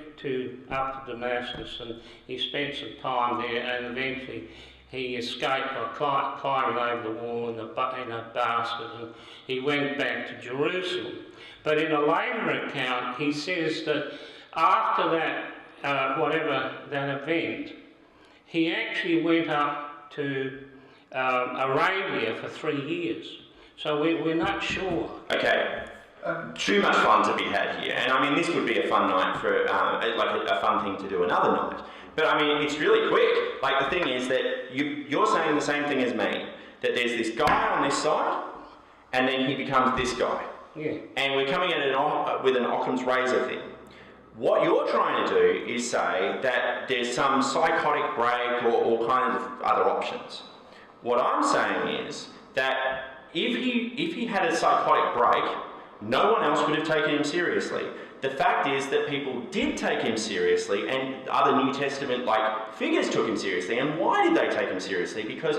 up to Damascus and he spent some time there, and eventually he escaped by climbing over the wall in a basket, and he went back to Jerusalem. But in a later account he says that after that, that event, he actually went up to Arabia for 3 years. So we're not sure. Okay. Too much fun to be had here, and I mean this would be a fun night for like a fun thing to do another night. But I mean it's really quick. Like the thing is that you're saying the same thing as me, that there's this guy on this side, and then he becomes this guy. Yeah. And we're coming at it with an Occam's razor thing. What you're trying to do is say that there's some psychotic break or all kinds of other options. What I'm saying is that if he had a psychotic break, no one else would have taken him seriously. The fact is that people did take him seriously, and other New Testament figures took him seriously. And why did they take him seriously? Because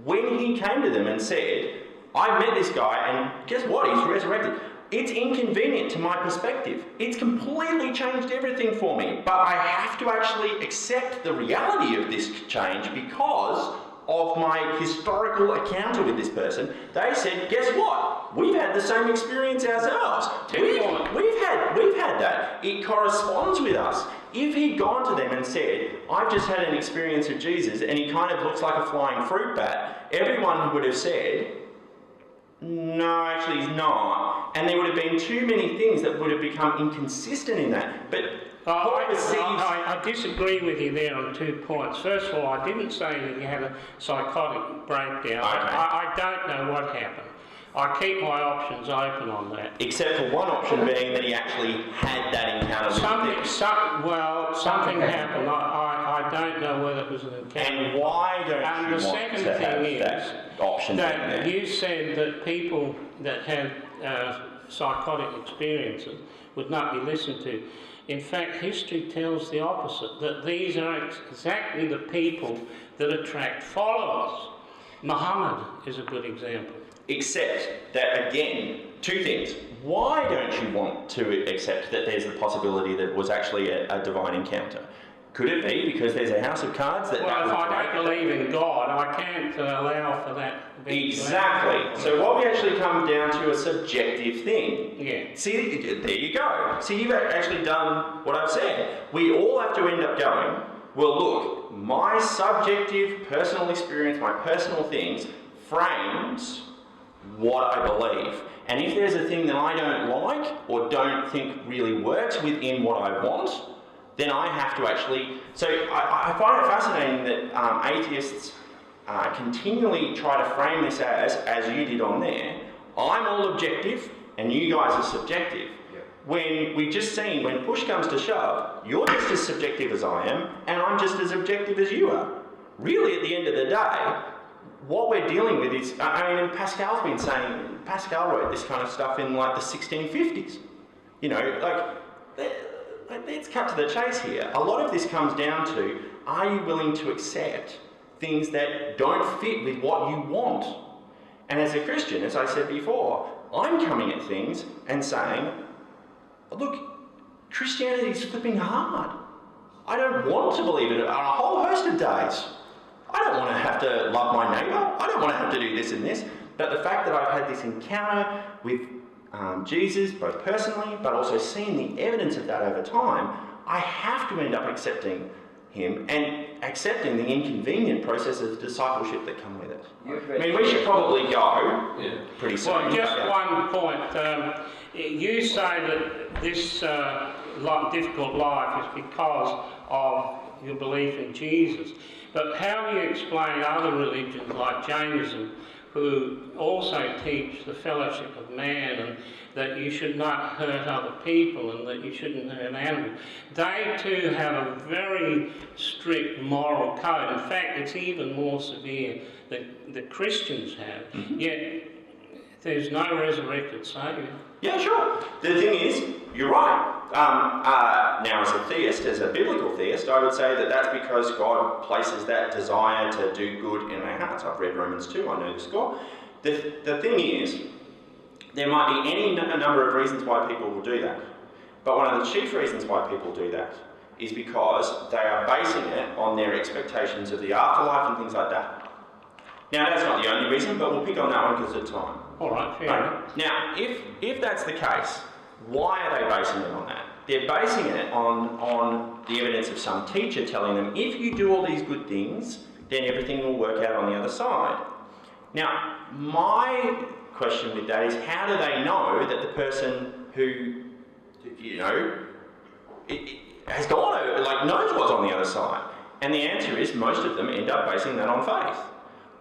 when he came to them and said, I met this guy and guess what, he's resurrected. It's inconvenient to my perspective. It's completely changed everything for me, but I have to actually accept the reality of this change because of my historical encounter with this person. They said, guess what? We've had the same experience ourselves. We've had that. It corresponds with us. If he'd gone to them and said, I've just had an experience with Jesus and he kind of looks like a flying fruit bat, everyone would have said, no, actually he's not. And there would have been too many things that would have become inconsistent in that. But I disagree with you there on 2 points. First of all, I didn't say that you had a psychotic breakdown. Okay. I don't know what happened. I keep my options open on that. Except for one option being that he actually had that encounter. Something happened. I don't know whether it was an encounter. And why don't and you the want second to thing have that option that there? you said that people that had psychotic experiences would not be listened to. In fact, history tells the opposite, that these are exactly the people that attract followers. Muhammad is a good example. Except that, again, 2 things. Why don't you want to accept that there's the possibility that it was actually a divine encounter? Could it be because there's a house of cards that... Well, if I don't believe in God, I can't allow for that. Exactly. So what we actually come down to a subjective thing. Yeah. See, there you go. See, you've actually done what I've said. We all have to end up going, well, look, my subjective personal experience, my personal things, frames what I believe. And if there's a thing that I don't like or don't think really works within what I want, then I have to actually... So I find it fascinating that atheists continually try to frame this as you did on there, I'm all objective and you guys are subjective. Yeah. When we've just seen, when push comes to shove, you're just as subjective as I am and I'm just as objective as you are. Really, at the end of the day, what we're dealing with is, Pascal's been saying, Pascal wrote this kind of stuff in the 1650s. Let's cut to the chase here. A lot of this comes down to, are you willing to accept things that don't fit with what you want? And as a Christian, as I said before, I'm coming at things and saying, look, Christianity is flipping hard. I don't want to believe it on a whole host of days. I don't want to have to love my neighbour. I don't want to have to do this and this. But the fact that I've had this encounter with Jesus, both personally, but also seeing the evidence of that over time, I have to end up accepting him and accepting the inconvenient process of discipleship that come with it. We should probably go pretty soon. Well, just one point. You say that this difficult life is because of your belief in Jesus. But how do you explain other religions like Jainism, who also teach the fellowship of man and that you should not hurt other people and that you shouldn't hurt animals? They too have a very strict moral code. In fact, it's even more severe than the Christians have. Mm-hmm. Yet there's no resurrected Saviour. Yeah, sure. The thing is, you're right. Now, as a theist, as a biblical theist, I would say that that's because God places that desire to do good in our hearts. I've read Romans 2, I know the score. The thing is, there might be any number of reasons why people will do that. But one of the chief reasons why people do that is because they are basing it on their expectations of the afterlife and things like that. Now, that's not the only reason, but we'll pick on that one because of time. All right, fair enough. Now, if that's the case, why are they basing it on that? They're basing it on the evidence of some teacher telling them, if you do all these good things, then everything will work out on the other side. Now, my question with that is, how do they know that the person who, has gone over, knows what's on the other side? And the answer is, most of them end up basing that on faith.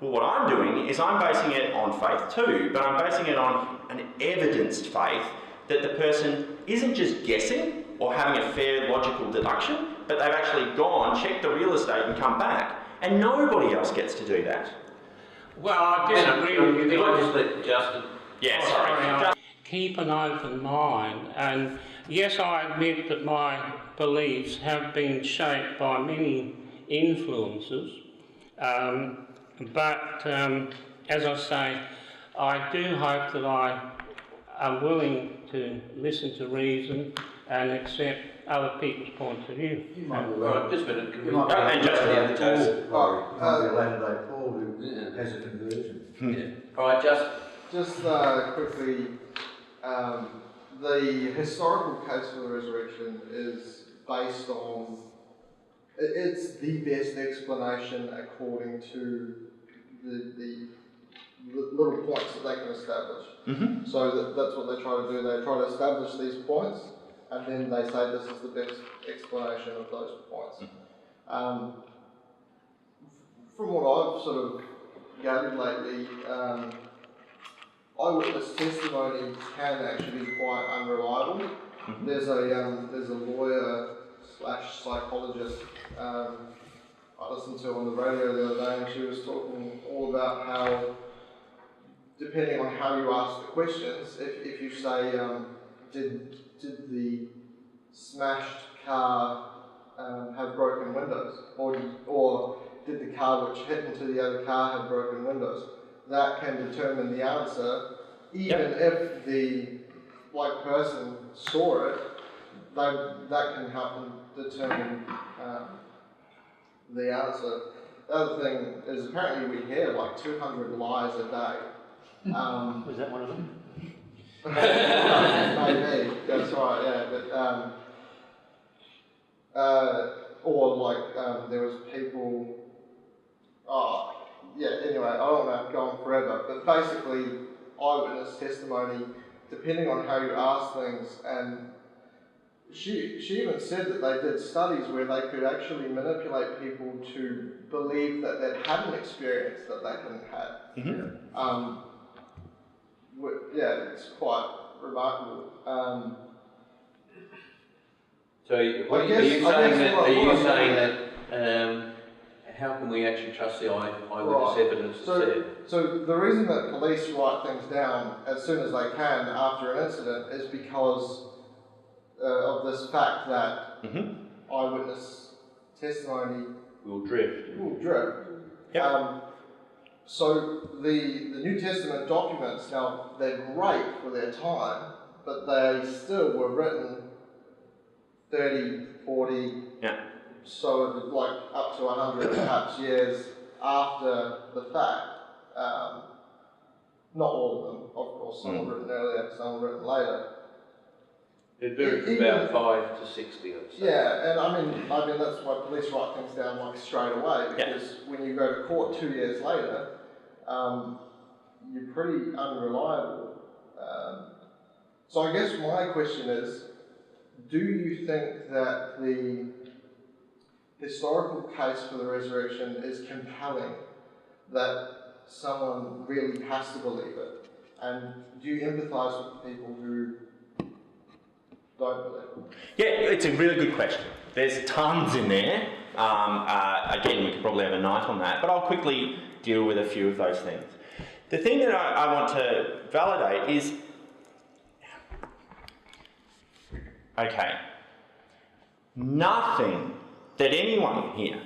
Well, what I'm doing is I'm basing it on faith too, but I'm basing it on an evidenced faith that the person isn't just guessing or having a fair logical deduction, but they've actually gone, checked the real estate and come back. And nobody else gets to do that. Well, I disagree with you. Can I just let Justin? Yeah, Oh, sorry. Keep an open mind, and yes, I admit that my beliefs have been shaped by many influences, but as I say, I do hope that I am willing to listen to reason and accept other people's points of view. You might be All right, just a minute. Can we... And Justin, the other case. Laurie, you might be a latter-day Paul who has a conversion. Yeah. All right, Justin. Just quickly, the historical case for the resurrection is based on, it's the best explanation according to the little points that they can establish. Mm-hmm. So that's what they try to do. They try to establish these points, and then they say this is the best explanation of those points. From what I've sort of gathered lately, eyewitness testimony can actually be quite unreliable. Mm-hmm. There's a lawyer / psychologist I listened to on the radio the other day, and she was talking all about how, depending on how you ask the questions, if you say, did the smashed car have broken windows, or did the car which hit into the other car have broken windows, that can determine the answer, even if the person saw it. That can help them determine the answer. The other thing is, apparently we hear like 200 lies a day. Was that one of them? Maybe, that's right, yeah. But, or like there was people, anyway, I don't want to go on forever, but basically eyewitness testimony, depending on how you ask things, and she even said that they did studies where they could actually manipulate people to believe that they had an experience that they hadn't had. Mm-hmm. It's quite remarkable. So are you saying that how can we actually trust the eyewitness evidence that's there? So the reason that police write things down as soon as they can after an incident is because of this fact that eyewitness testimony will drift. Yep. So the New Testament documents, now they're great for their time, but they still were written 30, 40, so like up to 100 perhaps years after the fact. Not all of them, of course. Some were written earlier, some were written later. It varies about 5 to 60, I'd say. Yeah, and I mean that's why police write things down like straight away, because when you go to court 2 years later, you're pretty unreliable. So I guess my question is, do you think that the historical case for the resurrection is compelling, that someone really has to believe it? And do you empathise with people who don't believe it? Yeah, it's a really good question. There's tons in there. Again, we could probably have a night on that, but I'll quickly deal with a few of those things. The thing that I want to validate is, nothing that anyone here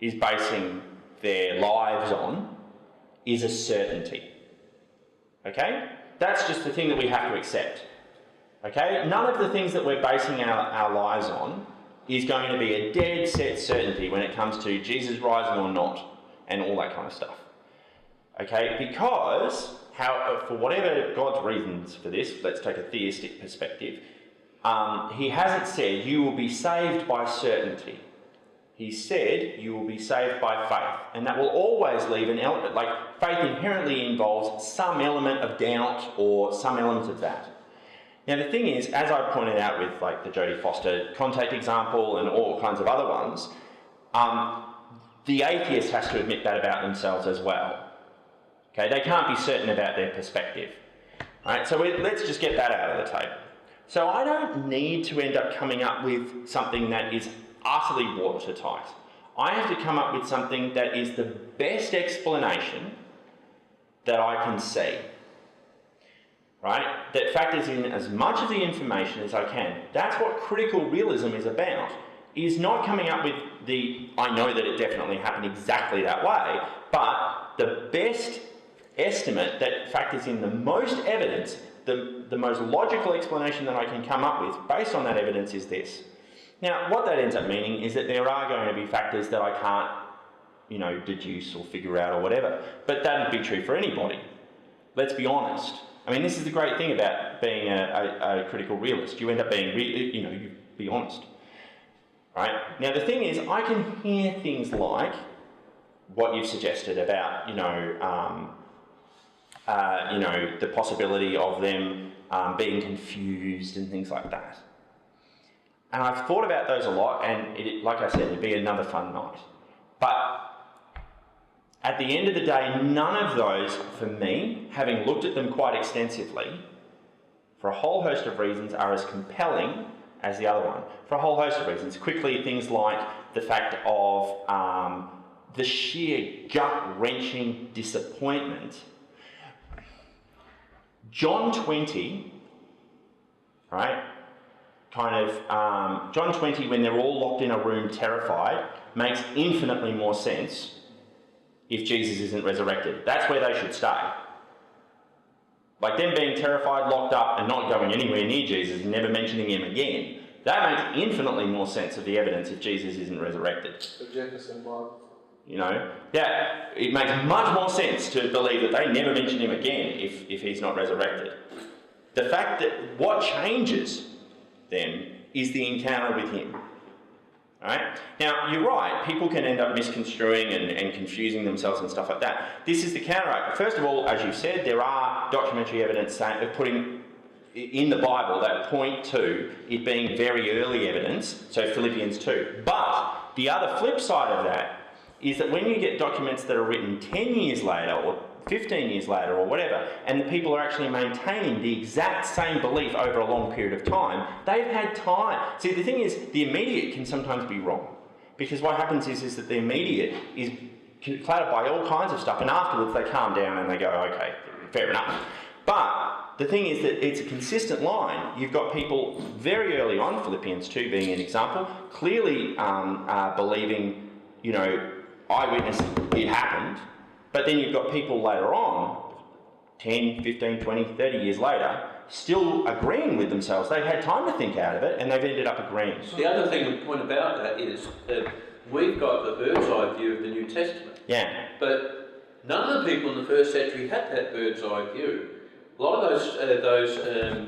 is basing their lives on is a certainty. Okay? That's just the thing that we have to accept. Okay? None of the things that we're basing our lives on is going to be a dead set certainty when it comes to Jesus rising or not, and all that kind of stuff. Okay? Because, for whatever God's reasons for this, let's take a theistic perspective, he hasn't said you will be saved by certainty. He said you will be saved by faith, and that will always leave an element, like faith inherently involves some element of doubt or some element of that. Now the thing is, as I pointed out with like the Jodie Foster contact example and all kinds of other ones, the atheist has to admit that about themselves as well. Okay, they can't be certain about their perspective. Right, so let's just get that out of the table. So I don't need to end up coming up with something that is utterly watertight. I have to come up with something that is the best explanation that I can see, right? That factors in as much of the information as I can. That's what critical realism is about, is not coming up with the, I know that it definitely happened exactly that way, but the best estimate that factors in the most evidence, the most logical explanation that I can come up with based on that evidence is this. Now, what that ends up meaning is that there are going to be factors that I can't, deduce or figure out or whatever. But that would be true for anybody. Let's be honest. I mean, this is the great thing about being a critical realist. You end up being, you be honest. Right? Now, the thing is, I can hear things like what you've suggested about, the possibility of them being confused and things like that. And I've thought about those a lot, and like I said, it'd be another fun night. But at the end of the day, none of those, for me, having looked at them quite extensively, for a whole host of reasons, are as compelling as the other one. For a whole host of reasons. Quickly, things like the fact of the sheer gut-wrenching disappointment. John 20, right? John 20, when they're all locked in a room terrified, makes infinitely more sense if Jesus isn't resurrected. That's where they should stay. Like them being terrified, locked up, and not going anywhere near Jesus and never mentioning him again. That makes infinitely more sense of the evidence if Jesus isn't resurrected. The Jefferson blood. Yeah, it makes much more sense to believe that they never mention him again if he's not resurrected. The fact that what changes them is the encounter with him. Right? Now, you're right, people can end up misconstruing and confusing themselves and stuff like that. This is the counter. First of all, as you've said, there are documentary evidence putting in the Bible that point to it being very early evidence, so Philippians 2. But the other flip side of that is that when you get documents that are written 10 years later or 15 years later or whatever, and the people are actually maintaining the exact same belief over a long period of time, they've had time. See, the thing is, the immediate can sometimes be wrong. Because what happens is that the immediate is clouded by all kinds of stuff, and afterwards they calm down and they go, okay, fair enough. But the thing is that it's a consistent line. You've got people very early on, Philippians 2 being an example, clearly believing, eyewitness, it happened. But then you've got people later on, 10, 15, 20, 30 years later, still agreeing with themselves. They've had time to think out of it, and they've ended up agreeing. The other point about that is that we've got the bird's eye view of the New Testament. Yeah. But none of the people in the first century had that bird's eye view. A lot of those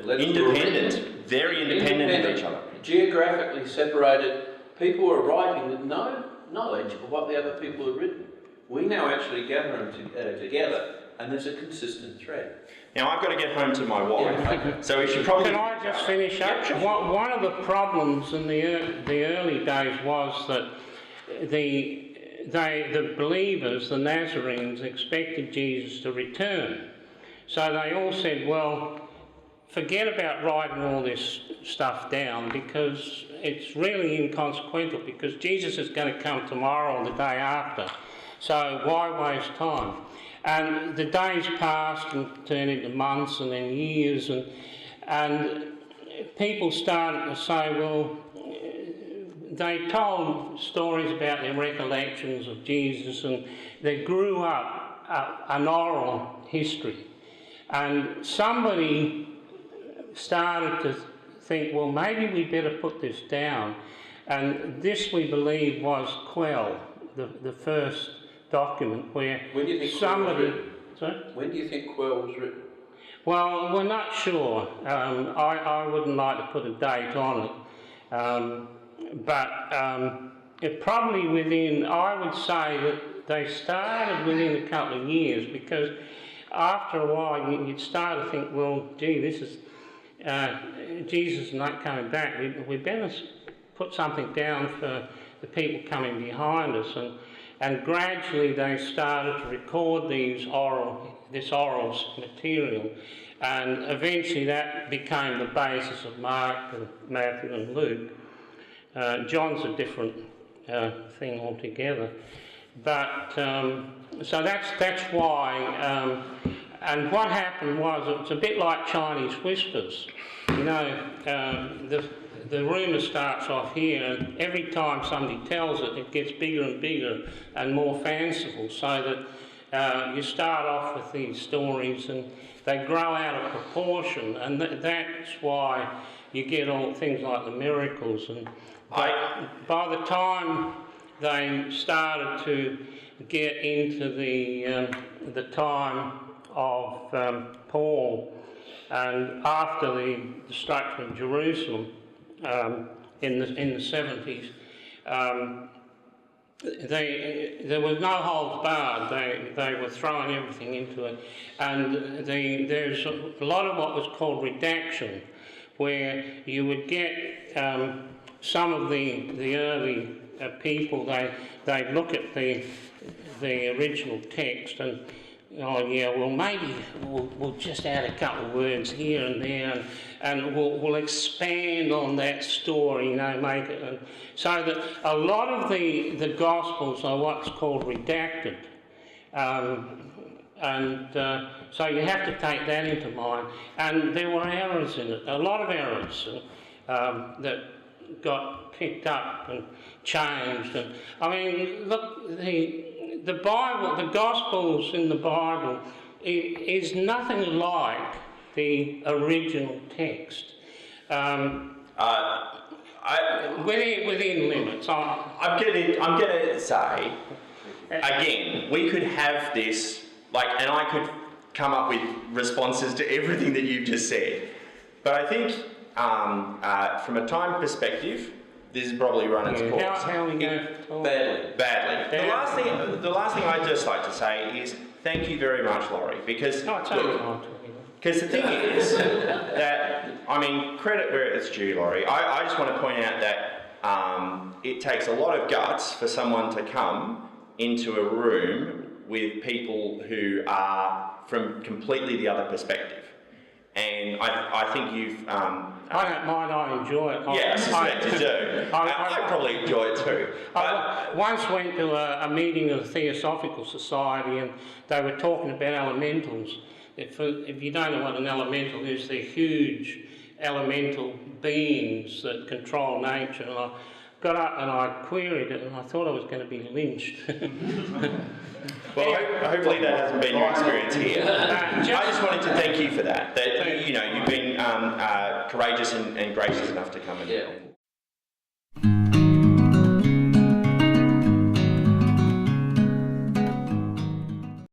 letters independent, very independent of each other. Geographically separated. People were writing with no knowledge of what the other people had written. We now actually gather them together, and there's a consistent thread. Now, I've got to get home to my wife, so we should probably... Can I just finish up? Sure. One of the problems in the early days was that the believers, the Nazarenes, expected Jesus to return. So they all said, well, forget about writing all this stuff down because it's really inconsequential because Jesus is going to come tomorrow or the day after. So why waste time? And the days passed and turned into months and then years, and people started to say, well, they told stories about their recollections of Jesus, and they grew up an oral history. And somebody started to think, well, maybe we better put this down. And this, we believe, was Quell, the first document where when do you think somebody... Sorry? When do you think Quell was written? Well, we're not sure. I wouldn't like to put a date on it. But it probably within, I would say that they started within a couple of years because after a while you'd start to think, well, gee, this is, Jesus is not coming back. We better put something down for the people coming behind us. And gradually they started to record this oral material, and eventually that became the basis of Mark and Matthew and Luke. John's a different thing altogether. but so that's why. And what happened was it was a bit like Chinese whispers. You know, the rumour starts off here, and every time somebody tells it, it gets bigger and bigger and more fanciful, so that you start off with these stories and they grow out of proportion, and that's why you get all things like the miracles. And by the time they started to get into the time of Paul, and after the destruction of Jerusalem in the 70s, there was no holds barred. They were throwing everything into it, and there's a lot of what was called redaction, where you would get some of the early people. They look at the original text and, oh yeah, well maybe we'll just add a couple of words here and there, and we'll expand on that story, you know, make it. And so that a lot of the Gospels are what's called redacted, so you have to take that into mind. And there were errors in it, a lot of errors that got picked up and changed. And I mean, look, the Bible, the Gospels in the Bible is nothing like the original text. Within limits. I'm going to say, again, we could have this, and I could come up with responses to everything that you've just said. But I think, from a time perspective, this is probably run its course. How are we going Badly. The last thing I'd just like to say is thank you very much, Laurie, because because the thing is that, I mean, credit where it's due, Laurie. I just want to point out that it takes a lot of guts for someone to come into a room with people who are from completely the other perspective. And I think you've... I don't mind, I enjoy it. Yeah, I suspect you do. I probably enjoy it too. I once went to a meeting of the Theosophical Society, and they were talking about elementals. If you don't know what an elemental is, they're huge elemental beings that control nature. And I got up and I queried it, and I thought I was going to be lynched. Well, hopefully that hasn't been your experience here. I just wanted to thank you for that. That you know, you've been courageous and gracious enough to come in. Yeah.